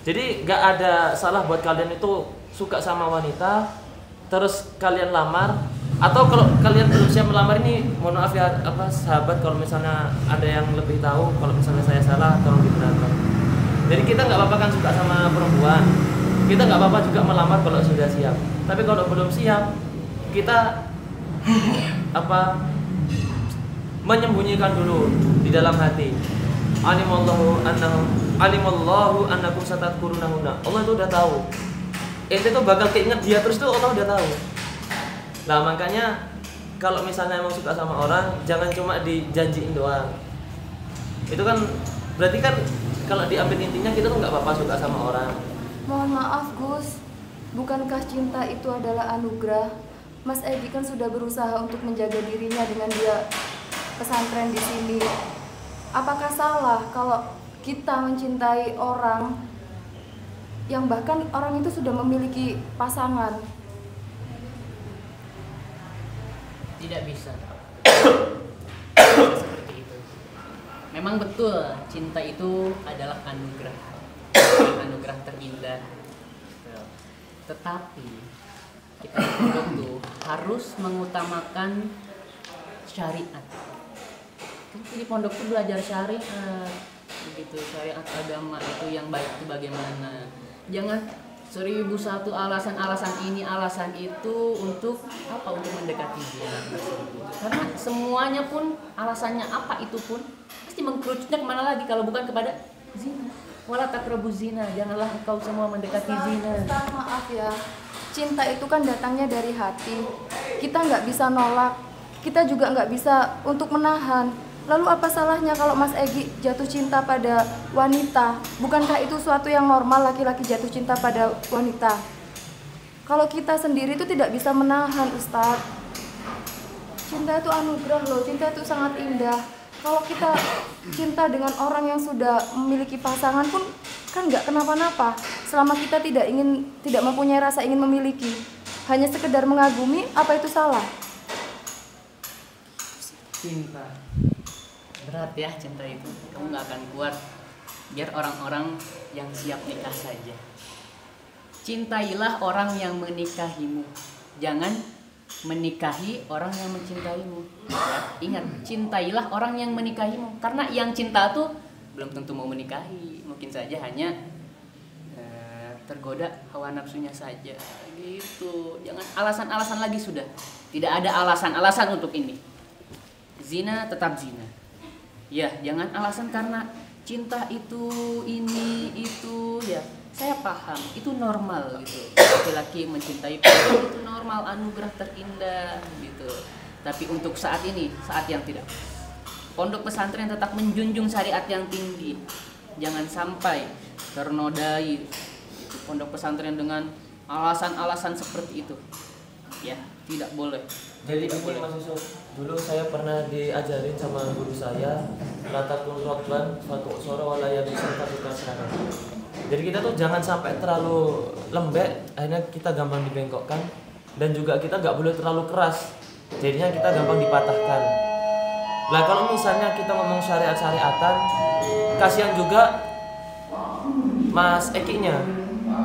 Jadi enggak ada salah buat kalian itu suka sama wanita terus kalian lamar, atau kalau kalian belum siap melamar ini, mohon maaf ya sahabat, kalau misalnya ada yang lebih tahu, kalau misalnya saya salah tolong dibenarkan. Jadi kita nggak apa-apa kan suka sama perempuan, kita nggak apa-apa juga melamar kalau sudah siap. Tapi kalau belum siap, kita menyembunyikan dulu di dalam hati. Alimallahu annakum satadhkurunahunna. Allah itu udah tahu. Ente tuh bakal keinget dia terus tuh, Allah udah tahu. Nah makanya kalau misalnya emang suka sama orang, jangan cuma dijanjiin doang. Itu kan berarti kan kalau diambil intinya kita tuh nggak apa-apa suka sama orang. Mohon maaf Gus, bukankah cinta itu adalah anugerah? Mas Egi kan sudah berusaha untuk menjaga dirinya dengan dia pesantren di sini. Apakah salah kalau kita mencintai orang yang bahkan orang itu sudah memiliki pasangan? Tidak bisa. Seperti itu. Memang betul cinta itu adalah anugerah, anugerah terindah. Tetapi kita itu harus mengutamakan syariat. Kan di pondok itu belajar syariat, begitu, syariat agama itu yang baik itu bagaimana. Jangan 1001 alasan ini alasan itu untuk apa, untuk mendekati dia. Karena semuanya pun alasannya apa itu pun pasti mengkerucutnya kemana lagi kalau bukan kepada zina. Wala taqrabu zina, janganlah engkau semua mendekati zina. Ustaz, maaf ya, cinta itu kan datangnya dari hati. Kita nggak bisa nolak, kita juga nggak bisa untuk menahan. Lalu apa salahnya kalau Mas Egi jatuh cinta pada wanita? Bukankah itu suatu yang normal laki-laki jatuh cinta pada wanita? Kalau kita sendiri itu tidak bisa menahan, Ustadz. Cinta itu anugerah loh, cinta itu sangat indah. Kalau kita cinta dengan orang yang sudah memiliki pasangan pun kan nggak kenapa-napa. Selama kita tidak mempunyai rasa ingin memiliki, hanya sekedar mengagumi, apa itu salah? Cinta berat ya, cinta itu kamu nggak akan kuat biar orang-orang yang siap nikah saja. Cintailah orang yang menikahimu, jangan menikahi orang yang mencintaimu. Ya, ingat, cintailah orang yang menikahimu, karena yang cinta tuh belum tentu mau menikahi, mungkin saja hanya tergoda hawa nafsunya saja gitu. Jangan alasan-alasan lagi, sudah tidak ada alasan-alasan untuk ini. Zina tetap zina ya, jangan alasan karena cinta itu ini itu ya. Saya paham itu normal gitu, laki-laki mencintai perempuan itu normal, anugerah terindah gitu. Tapi untuk saat ini, saat yang tidak, pondok pesantren tetap menjunjung syariat yang tinggi. Jangan sampai ternodai gitu, pondok pesantren dengan alasan-alasan seperti itu. Ya, tidak boleh. Jadi ini Mas Yusuf, dulu saya pernah diajarin sama guru saya, latakun rotban fatu soro walaya bisa fatu kasara. Jadi kita tuh jangan sampai terlalu lembek, akhirnya kita gampang dibengkokkan, dan juga kita nggak boleh terlalu keras, jadinya kita gampang dipatahkan. Lah kalau misalnya kita ngomong syariat-syariatan, kasihan juga Mas Eki-nya,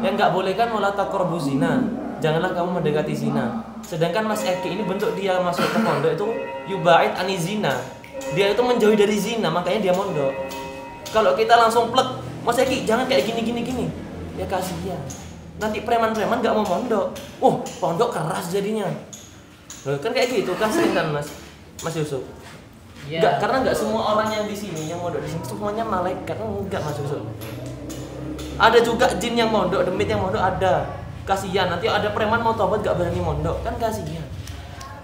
yang nggak boleh kan wala taqrabu zina, janganlah kamu mendekati zina. Sedangkan Mas Eki ini bentuk dia masuk ke pondok itu yubait anizina, dia itu menjauhi dari zina, makanya dia mondok. Kalau kita langsung plek, Mas Eki jangan kayak gini, ya kasihan. Nanti preman-preman nggak mau mondok, pondok keras jadinya. Loh, kan kayak gitu kan sering kan Mas Yusuf. Ya. Nggak, karena nggak semua orang yang di sini yang mondok di sini semuanya malaikat, enggak Mas Yusuf. Ada juga jin yang mondok, demit yang mondok ada. Kasihan, nanti ada preman mau tobat gak berani mondok, kan kasihan.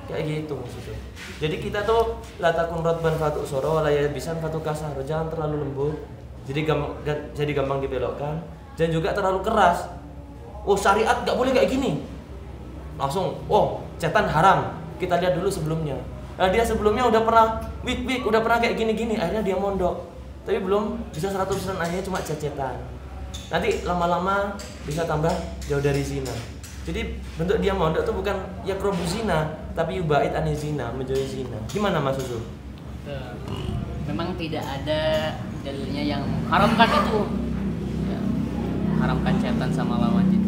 Kayak gitu maksudnya. Jadi kita tuh latakun rotban fatu soro walaya bisan fatu kasar, jangan terlalu lembut. Jadi gampang dibelokkan, dan juga terlalu keras. Syariat gak boleh kayak gini. Langsung, setan haram. Kita lihat dulu sebelumnya. Nah, dia sebelumnya udah pernah wik udah pernah kayak gini-gini, akhirnya dia mondok. Tapi belum bisa 100%, akhirnya cuma cecetan. Nanti lama-lama bisa tambah jauh dari zina. Jadi bentuk dia mondok tuh bukan ya krobu zina, tapi yubait anizina, menjauhi zina. Gimana Mas Yusuf? Memang tidak ada dalilnya yang haramkan itu ya, haramkan setan sama lawan jin.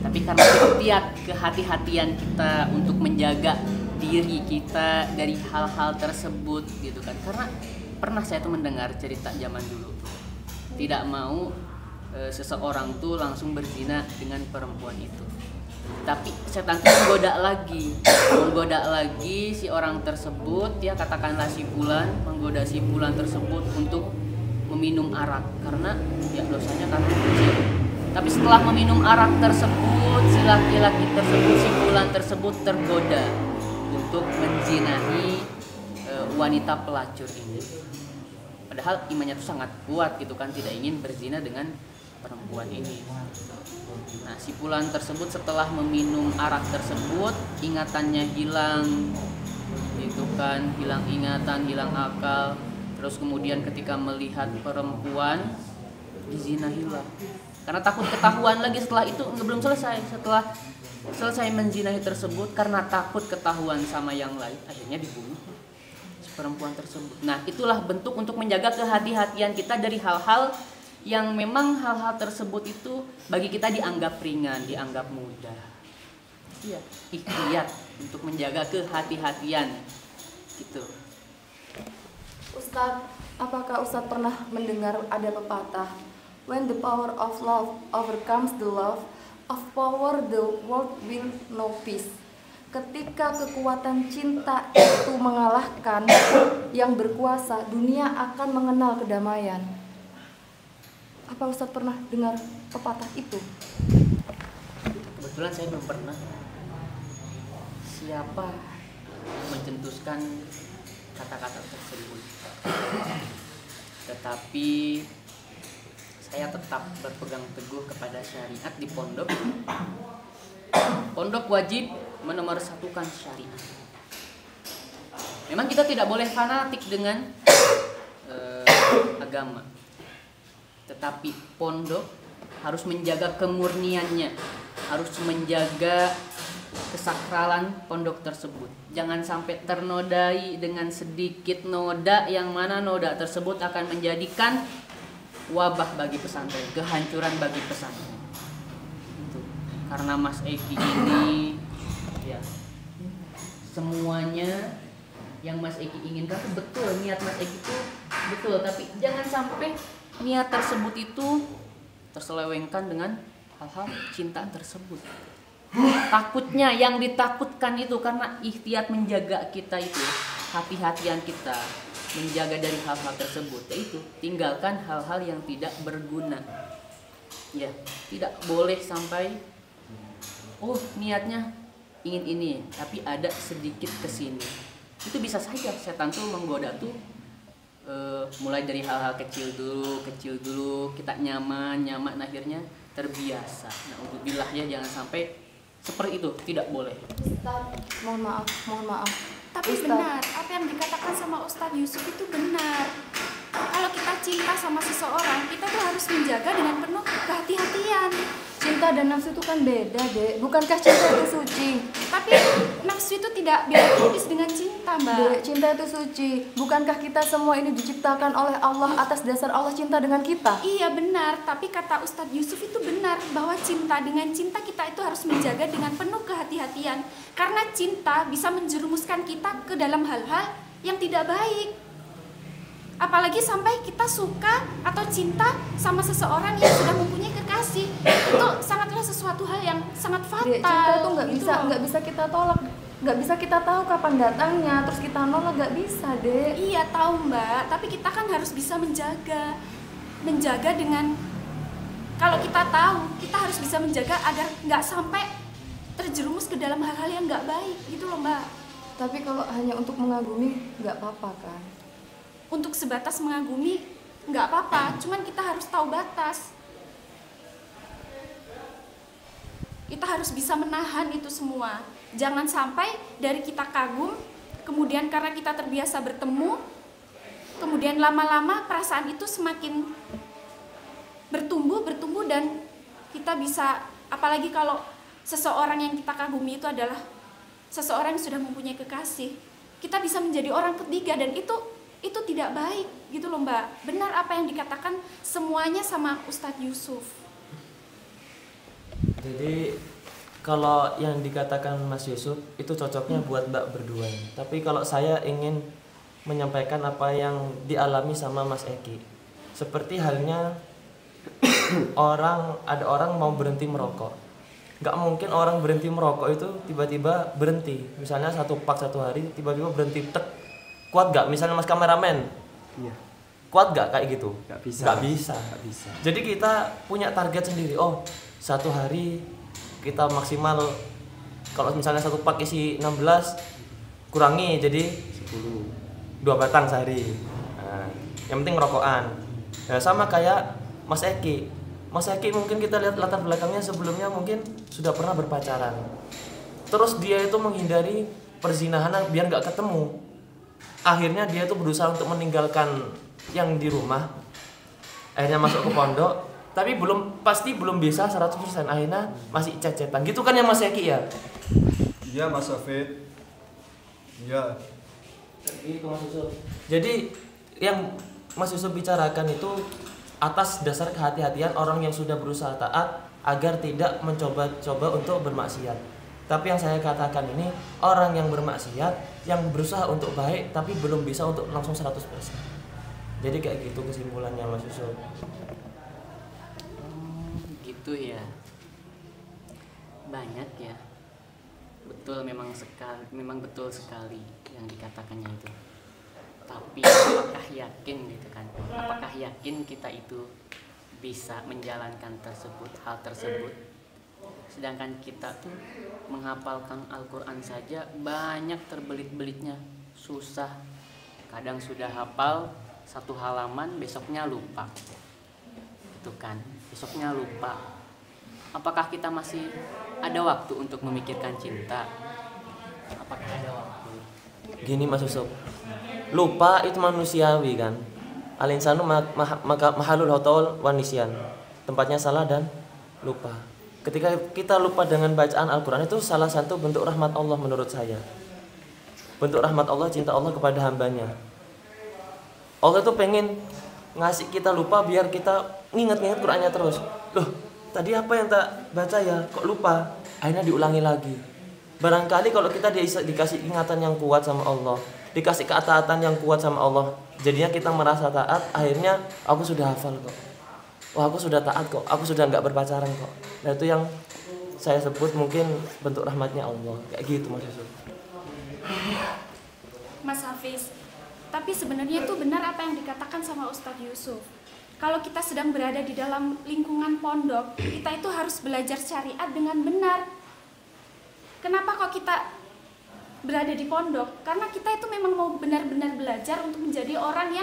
Tapi karena ikhtiar kehati-hatian kita untuk menjaga diri kita dari hal-hal tersebut gitu kan. Karena pernah saya tuh mendengar cerita zaman dulu, tidak mau seseorang tuh langsung berzina dengan perempuan itu, tapi setan tuh menggoda lagi si orang tersebut, ya katakanlah si Fulan, menggoda si Fulan tersebut untuk meminum arak karena ya dosanya karena kecil. Tapi setelah meminum arak tersebut, si laki-laki tersebut, si Fulan tersebut tergoda untuk menzinahi wanita pelacur ini. Padahal imannya tuh sangat kuat gitu kan, tidak ingin berzina dengan perempuan ini. Nah, si Fulan tersebut setelah meminum arak tersebut, ingatannya hilang, gitu kan, hilang ingatan, hilang akal. Terus kemudian ketika melihat perempuan, dizinahilah. Karena takut ketahuan lagi setelah itu, belum selesai. Setelah selesai menzinahi tersebut, karena takut ketahuan sama yang lain, akhirnya dibunuh si perempuan tersebut. Nah, itulah bentuk untuk menjaga kehati-hatian kita dari hal-hal yang memang hal-hal tersebut itu bagi kita dianggap ringan, dianggap mudah. Iya, ikhtiar untuk menjaga kehati-hatian gitu. Ustadz, apakah Ustadz pernah mendengar ada pepatah, when the power of love overcomes the love of power, the world will know peace. Ketika kekuatan cinta itu mengalahkan yang berkuasa, dunia akan mengenal kedamaian. Apa Ustadz pernah dengar pepatah itu? Kebetulan saya belum pernah. Siapa yang mencetuskan kata-kata tersebut? Tetapi saya tetap berpegang teguh kepada syariat di pondok. Pondok wajib menomorsatukan syariat. Memang kita tidak boleh fanatik dengan agama, tetapi pondok harus menjaga kemurniannya, harus menjaga kesakralan pondok tersebut. Jangan sampai ternodai dengan sedikit noda, yang mana noda tersebut akan menjadikan wabah bagi pesantren, kehancuran bagi pesantren. Itu karena Mas Eki ini ya semuanya yang Mas Eki inginkan itu betul, niat Mas Eki itu betul, tapi jangan sampai niat tersebut itu terselewengkan dengan hal-hal cinta tersebut. Takutnya yang ditakutkan itu karena ikhtiar menjaga kita itu, hati-hatian kita menjaga dari hal-hal tersebut, yaitu tinggalkan hal-hal yang tidak berguna. Ya, tidak boleh sampai oh niatnya ingin ini, tapi ada sedikit kesini. Itu bisa saja setan tuh menggoda tuh mulai dari hal-hal kecil dulu kita nyaman akhirnya terbiasa. Nah, untuk billah ya jangan sampai seperti itu, tidak boleh. Ustaz, mohon maaf. Tapi Ustaz, benar, apa yang dikatakan sama Ustadz Yusuf itu benar. Kalau kita cinta sama seseorang, kita tuh harus menjaga dengan penuh kehati-hatian. cinta dan nafsu itu kan beda, Dek. Bukankah cinta itu suci? Tapi nafsu itu tidak beda tipis dengan cinta, Mbak. Dek, cinta itu suci. Bukankah kita semua ini diciptakan oleh Allah atas dasar Allah cinta dengan kita? Iya benar, tapi kata Ustadz Yusuf itu benar bahwa cinta dengan cinta kita itu harus menjaga dengan penuh kehati-hatian. Karena cinta bisa menjerumuskan kita ke dalam hal-hal yang tidak baik. Apalagi sampai kita suka atau cinta sama seseorang yang sudah mempunyai kekasih, itu sangatlah sesuatu hal yang sangat fatal. Dek, cinta itu nggak gitu bisa kita tolak, nggak bisa kita tahu kapan datangnya, terus kita nolak, nggak bisa, Dek. Iya tahu Mbak, tapi kita kan harus bisa menjaga dengan, kalau kita tahu kita harus bisa menjaga agar nggak sampai terjerumus ke dalam hal-hal yang nggak baik gitu loh Mbak. Tapi kalau hanya untuk mengagumi nggak apa-apa kan? Untuk sebatas mengagumi nggak apa-apa, cuman kita harus tahu batas. Kita harus bisa menahan itu semua. Jangan sampai dari kita kagum, kemudian karena kita terbiasa bertemu, kemudian lama-lama perasaan itu semakin bertumbuh dan kita bisa, apalagi kalau seseorang yang kita kagumi itu adalah seseorang yang sudah mempunyai kekasih, kita bisa menjadi orang ketiga dan itu tidak baik gitu loh Mbak. Benar apa yang dikatakan semuanya sama Ustadz Yusuf. Jadi kalau yang dikatakan Mas Yusuf itu cocoknya buat Mbak berdua. Tapi kalau saya ingin menyampaikan apa yang dialami sama Mas Eki. Seperti halnya ada orang mau berhenti merokok. Nggak mungkin orang berhenti merokok itu tiba-tiba berhenti. Misalnya satu pak satu hari tiba-tiba berhenti tek. Kuat gak? Misalnya Mas kameramen, iya. Kuat gak kayak gitu? Gak bisa. Jadi kita punya target sendiri. Oh, satu hari kita maksimal, kalau misalnya satu pak isi 16, kurangi jadi 10, 2 batang sehari. Nah, yang penting merokokan. Nah, sama kayak Mas Eki. Mas Eki mungkin kita lihat latar belakangnya sebelumnya mungkin sudah pernah berpacaran. Terus dia itu menghindari perzinahan biar gak ketemu. Akhirnya dia tuh berusaha untuk meninggalkan yang di rumah. Akhirnya masuk ke pondok, tapi pasti belum bisa 100%. Akhirnya masih cecetan. Gitu kan ya Mas Eki ya? Iya Mas Hafid. Iya. Itu Mas Yusuf. Jadi yang Mas Yusuf bicarakan itu atas dasar kehati-hatian orang yang sudah berusaha taat agar tidak mencoba-coba untuk bermaksiat. Tapi yang saya katakan ini orang yang bermaksiat yang berusaha untuk baik tapi belum bisa untuk langsung 100%. Jadi kayak gitu kesimpulannya Mas Yusuf. Gitu ya. Banyak ya. Betul memang betul sekali yang dikatakannya itu. Tapi apakah yakin gitu kan? Apakah yakin kita itu bisa menjalankan hal tersebut? Sedangkan kita tuh menghafalkan Al-Quran saja banyak terbelit-belitnya, susah. Kadang sudah hafal 1 halaman, besoknya lupa. Itu kan, besoknya lupa. Apakah kita masih ada waktu untuk memikirkan cinta? Apakah ada waktu? Gini Mas Yusuf, lupa itu manusiawi kan. Al-insanu mahalul hotol wan nisyan. Tempatnya salah dan lupa. Ketika kita lupa dengan bacaan Al-Quran itu salah satu bentuk rahmat Allah menurut saya. Bentuk rahmat Allah, cinta Allah kepada hambanya. Allah itu pengen ngasih kita lupa biar kita nginget-nginget Qur'annya terus. Loh, tadi apa yang tak baca ya? Kok lupa? Akhirnya diulangi lagi. Barangkali kalau kita dikasih ingatan yang kuat sama Allah, dikasih ketaatan yang kuat sama Allah, jadinya kita merasa taat, akhirnya aku sudah hafal kok. Wah, aku sudah taat kok, aku sudah nggak berpacaran kok. Nah, itu yang saya sebut mungkin bentuk rahmatnya Allah. Kayak gitu Mas Yusuf. Mas Hafiz, tapi sebenarnya itu benar apa yang dikatakan sama Ustadz Yusuf. Kalau kita sedang berada di dalam lingkungan pondok, kita itu harus belajar syariat dengan benar. Kenapa kok kita berada di pondok? Karena kita itu memang mau benar-benar belajar untuk menjadi orang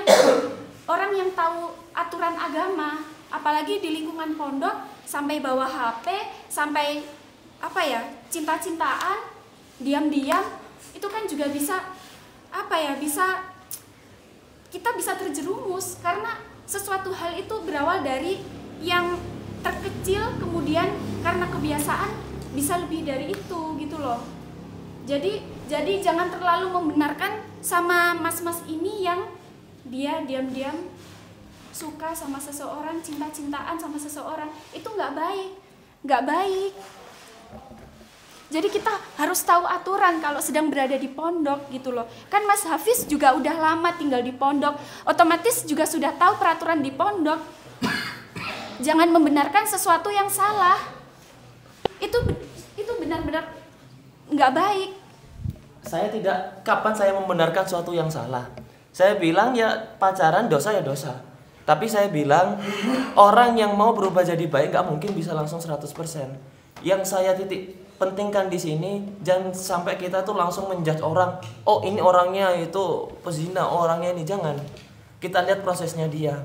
yang tahu aturan agama. Apalagi di lingkungan pondok, sampai bawa HP, sampai cinta-cintaan, diam-diam, itu kan juga bisa kita bisa terjerumus karena sesuatu hal itu berawal dari yang terkecil, kemudian karena kebiasaan bisa lebih dari itu gitu loh. Jadi jangan terlalu membenarkan sama mas-mas ini yang dia diam-diam suka sama seseorang, cinta-cintaan sama seseorang. Itu nggak baik. Jadi kita harus tahu aturan kalau sedang berada di pondok gitu loh. Kan Mas Hafiz juga udah lama tinggal di pondok, otomatis juga sudah tahu peraturan di pondok. Jangan membenarkan sesuatu yang salah. Itu benar-benar nggak baik. Kapan saya membenarkan sesuatu yang salah? Saya bilang ya pacaran dosa ya dosa. Tapi saya bilang orang yang mau berubah jadi baik nggak mungkin bisa langsung 100%. Yang saya pentingkan di sini jangan sampai kita tuh langsung menjudge orang. Oh, ini orangnya itu pezina, orangnya ini, jangan. Kita lihat prosesnya dia.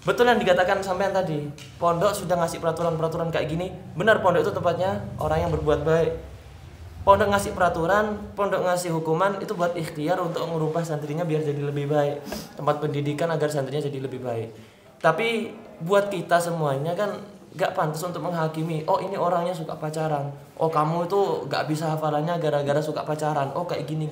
Betul yang dikatakan sampean tadi, pondok sudah ngasih peraturan-peraturan kayak gini. Benar, pondok itu tempatnya orang yang berbuat baik. Pondok ngasih peraturan, pondok ngasih hukuman, itu buat ikhtiar untuk merubah santrinya biar jadi lebih baik. Tempat pendidikan agar santrinya jadi lebih baik. Tapi buat kita semuanya kan gak pantas untuk menghakimi. Oh, ini orangnya suka pacaran. Oh, kamu itu gak bisa hafalannya gara-gara suka pacaran. Oh, kayak gini.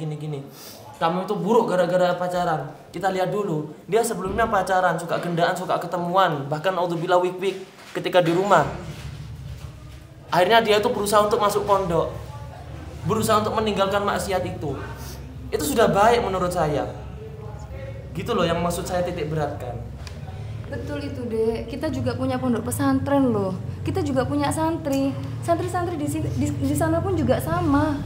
Kamu itu buruk gara-gara pacaran. Kita lihat dulu, dia sebelumnya pacaran, suka gendaan, suka ketemuan, bahkan auzubillah wik-wik ketika di rumah. Akhirnya dia itu berusaha untuk masuk pondok, berusaha untuk meninggalkan maksiat itu. Itu sudah baik menurut saya. Gitu loh yang maksud saya titik beratkan. Betul itu, Dek. Kita juga punya pondok pesantren loh. Kita juga punya santri. Santri-santri di sana pun juga sama.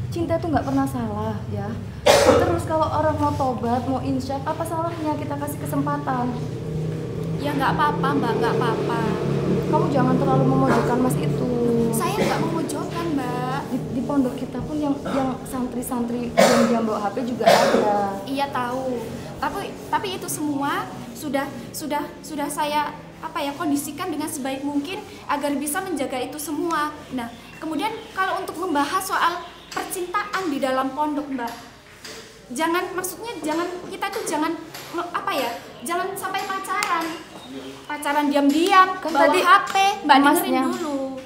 Cinta itu nggak pernah salah, ya. Terus kalau orang mau tobat, mau insyaf, apa salahnya kita kasih kesempatan? Ya nggak apa-apa, Mbak, nggak apa-apa. Kamu jangan terlalu memojokkan Mas itu. Saya nggak memojokkan, Mbak. Di pondok kita pun yang santri-santri yang bawa HP juga ada. Iya tahu. Tapi itu semua sudah saya kondisikan dengan sebaik mungkin agar bisa menjaga itu semua. Nah, kemudian kalau untuk membahas soal percintaan di dalam pondok, Mbak, jangan kita tuh jangan sampai pacaran diam-diam Kan bawa tadi HP. Mbak dengerin emasnya. dulu,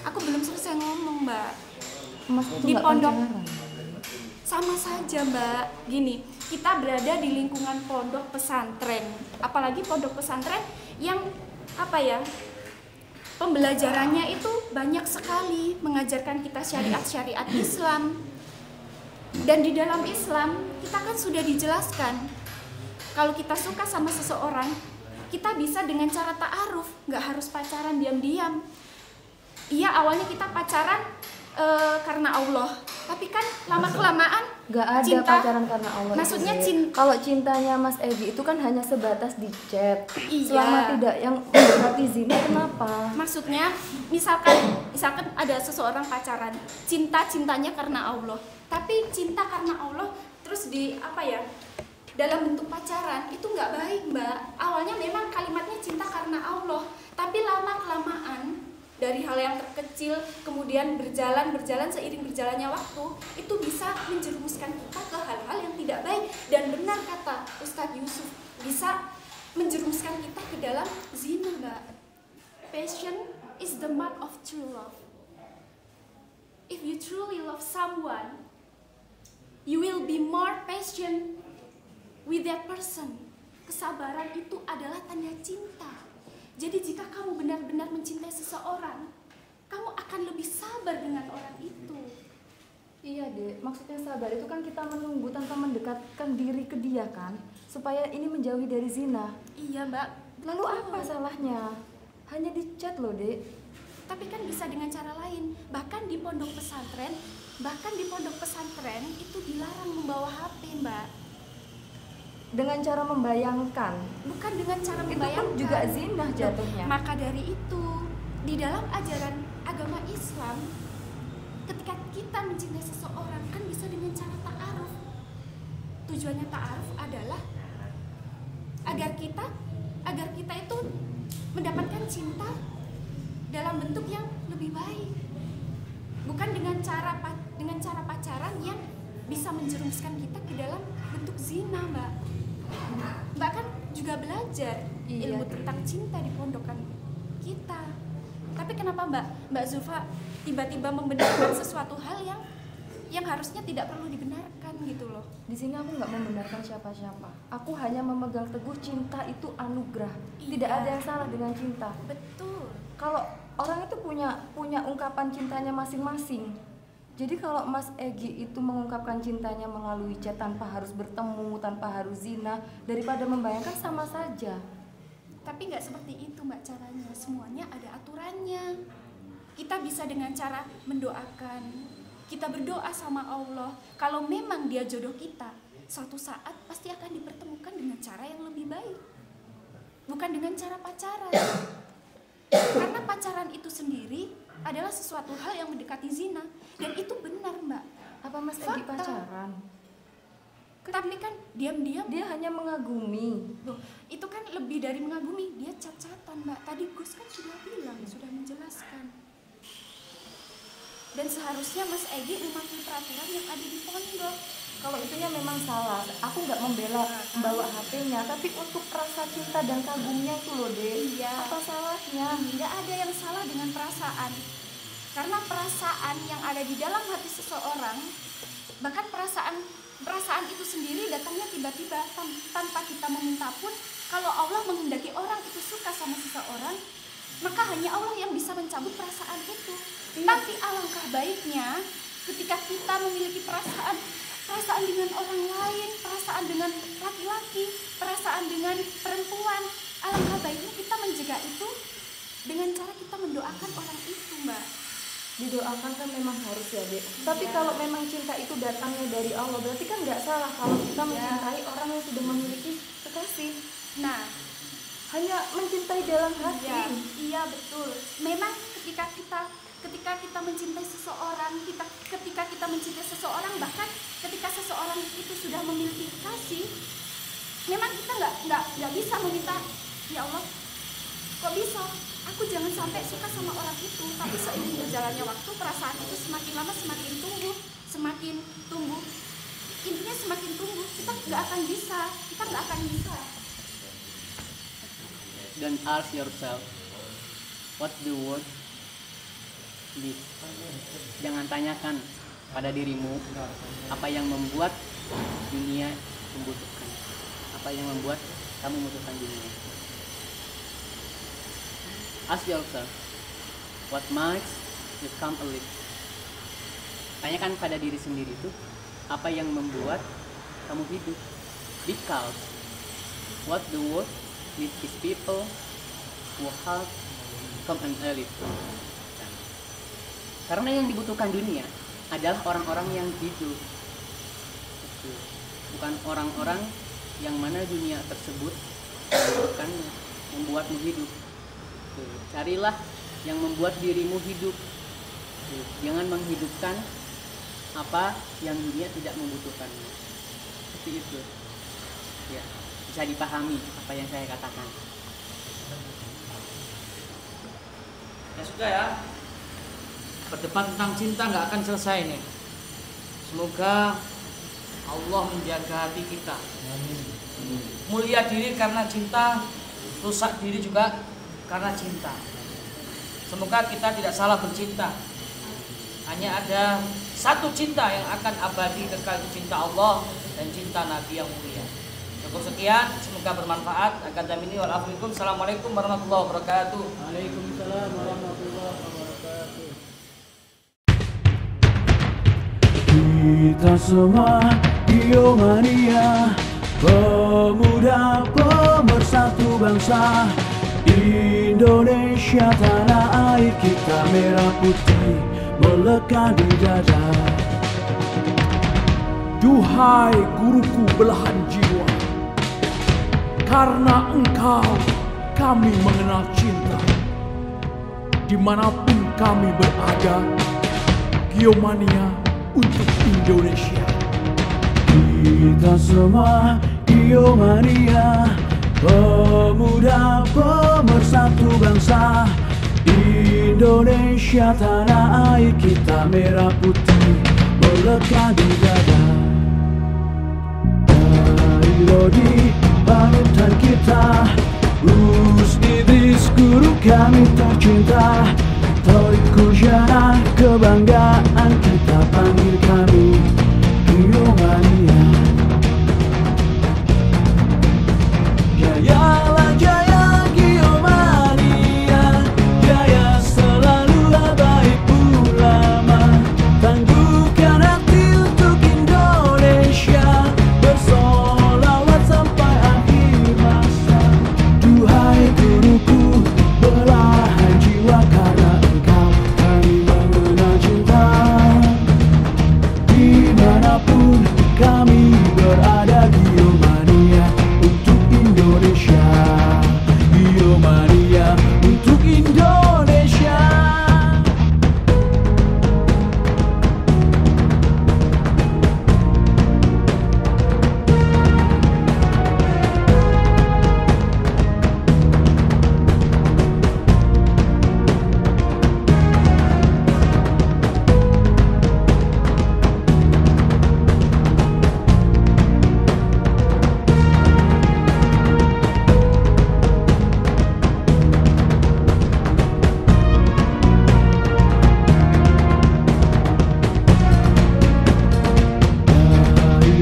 aku belum selesai ngomong, Mbak. Emas itu Di nggak pondok pacaran. sama saja, Mbak. Gini, kita berada di lingkungan pondok pesantren, apalagi pondok pesantren yang pembelajarannya itu banyak sekali, mengajarkan kita syariat Islam. Dan di dalam Islam kita kan sudah dijelaskan kalau kita suka sama seseorang, kita bisa dengan cara ta'aruf, nggak harus pacaran diam-diam. Iya, awalnya kita pacaran karena Allah, tapi kan lama-kelamaan Nggak ada cinta, pacaran karena Allah. maksudnya Kalau cintanya Mas Egi itu kan hanya sebatas di chat. Iya. Selama tidak yang mendekati zina, kenapa? Maksudnya misalkan ada seseorang pacaran, cintanya karena Allah, tapi cinta karena Allah terus dalam bentuk pacaran, itu nggak baik, Mbak. Awalnya memang kalimatnya cinta karena Allah, tapi lama-kelamaan dari hal yang terkecil kemudian berjalan seiring berjalannya waktu, itu bisa menjerumuskan kita ke hal-hal yang tidak baik. Dan benar kata Ustadz Yusuf, bisa menjerumuskan kita ke dalam zina, Mbak. Passion is the mark of true love. If you truly love someone, you will be more patient with that person. Kesabaran itu adalah tanda cinta. Jadi jika kamu benar-benar mencintai seseorang, kamu akan lebih sabar dengan orang itu. Iya dek, maksudnya sabar itu kan kita menunggu tanpa mendekatkan diri ke dia kan, supaya ini menjauhi dari zina. Iya mbak. Lalu apa salahnya? Hanya di chat loh dek. Tapi kan bisa dengan cara lain. Bahkan di pondok pesantren itu dilarang membawa HP mbak. Dengan cara membayangkan. Bukan dengan cara Itu membayangkan. kan juga zina jatuhnya. Maka dari itu, di dalam ajaran agama Islam, ketika kita mencintai seseorang kan bisa dengan cara ta'aruf. Tujuannya ta'aruf adalah agar kita itu mendapatkan cinta dalam bentuk yang lebih baik. Bukan dengan cara pacaran yang bisa menjerumuskan kita ke dalam bentuk zina, Mbak. Mbak kan juga belajar ilmu tentang cinta di pondokan kita. Tapi kenapa Mbak Zulfa tiba-tiba membenarkan sesuatu hal yang harusnya tidak perlu dibenarkan gitu loh. Di sini aku nggak membenarkan siapa-siapa. Aku hanya memegang teguh cinta itu anugerah. Tidak ada yang salah dengan cinta. Betul. Kalau orang itu punya ungkapan cintanya masing-masing. Jadi kalau Mas Egi itu mengungkapkan cintanya melalui chat tanpa harus bertemu, tanpa harus zina, daripada membayangkan sama saja. Tapi nggak seperti itu Mbak caranya. Semuanya ada aturannya. Kita bisa dengan cara mendoakan. Kita berdoa sama Allah. Kalau memang dia jodoh kita, suatu saat pasti akan dipertemukan dengan cara yang lebih baik. Bukan dengan cara pacaran. Karena pacaran itu sendiri adalah sesuatu hal yang mendekati zina. Dan itu benar Mbak. Apa Mas Egi pacaran? Tapi kan diam-diam dia hanya mengagumi. Loh, itu kan lebih dari mengagumi, dia cat-catan Mbak. Tadi Gus kan sudah bilang, sudah menjelaskan. Dan seharusnya Mas Egi mematuhi peraturan yang ada di pondok. Kalau itunya memang salah, aku nggak membela membawa HP-nya, tapi untuk rasa cinta dan kagumnya itu loh deh. Iya. Apa salahnya? Nggak ada yang salah dengan perasaan. Karena perasaan yang ada di dalam hati seseorang, bahkan perasaan itu sendiri datangnya tiba-tiba tanpa kita meminta pun. Kalau Allah menghendaki orang itu suka sama seseorang, maka hanya Allah yang bisa mencabut perasaan itu. Tapi alangkah baiknya ketika kita memiliki perasaan dengan orang lain, perasaan dengan laki-laki, perasaan dengan perempuan, alangkah baiknya kita mencegah itu dengan cara kita mendoakan orang itu, Mbak. Didoakan kan memang harus ya, Dek. Tapi kalau memang cinta itu datangnya dari Allah, berarti kan nggak salah kalau kita mencintai orang yang sudah memiliki kekasih. Nah, hanya mencintai dalam hati. Iya betul. Memang ketika kita mencintai seseorang, ketika kita mencintai seseorang, bahkan ketika seseorang itu sudah memiliki kekasih, memang kita nggak bisa meminta, ya Allah, kok bisa? Aku jangan sampai suka sama orang itu. Tapi seiring berjalannya waktu, perasaan itu semakin lama semakin tumbuh. Intinya semakin tumbuh, kita nggak akan bisa. Don't ask yourself what the world needs. Jangan tanyakan pada dirimu apa yang membuat dunia membutuhkan, apa yang membuat kamu membutuhkan dunia. Ask yourself what makes you come alive. Tanyakan pada diri sendiri itu apa yang membuat kamu hidup. Because what the world needs is people who have come and alive. Karena yang dibutuhkan dunia adalah orang-orang yang hidup, bukan orang-orang yang mana dunia tersebut membuatmu hidup. Carilah yang membuat dirimu hidup. Jangan menghidupkan apa yang dunia tidak membutuhkannya. Seperti itu. Ya, bisa dipahami apa yang saya katakan. Ya sudah ya. Berdebat tentang cinta nggak akan selesai nih. Semoga Allah menjaga hati kita. Mulia diri karena cinta, rusak diri juga karena cinta. Semoga kita tidak salah bercinta. Hanya ada satu cinta yang akan abadi kekal, cinta Allah dan cinta Nabi yang mulia. Cukup sekian, semoga bermanfaat. Akan jamini wal afikum. Assalamualaikum warahmatullahi wabarakatuh. Waalaikumsalam warahmatullahi wabarakatuh. Kita semua Biomania, pemuda pemersatu bangsa. Indonesia tanah air kita, merah putih melekat di dada. Duhai guruku belahan jiwa, karena engkau kami mengenal cinta. Dimanapun kami berada, Biomania untuk Indonesia. Kita semua Biomania, pemuda pemersatu bangsa. Indonesia tanah air kita, merah putih melekat di dada. Dari Lodi panutan kita, Gus Idris guru kami tercinta. Torik Kurjana kebanggaan kita, panggil kami Biomania. Jayalah jaya Biomania, jaya selalu baik ulama. Tangguhkan hati untuk Indonesia, bersolawat sampai akhir masa. Duhai guruku belahan jiwa, karena engkau kami mengenal cinta. Dimanapun kami berada, Biomania untuk Indonesia. Biomania untuk Indonesia.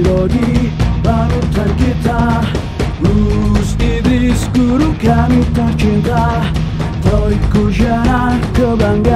Lodi panutan kita, Gus Idris guru kami tercinta. Torik Kurjana kebanggaan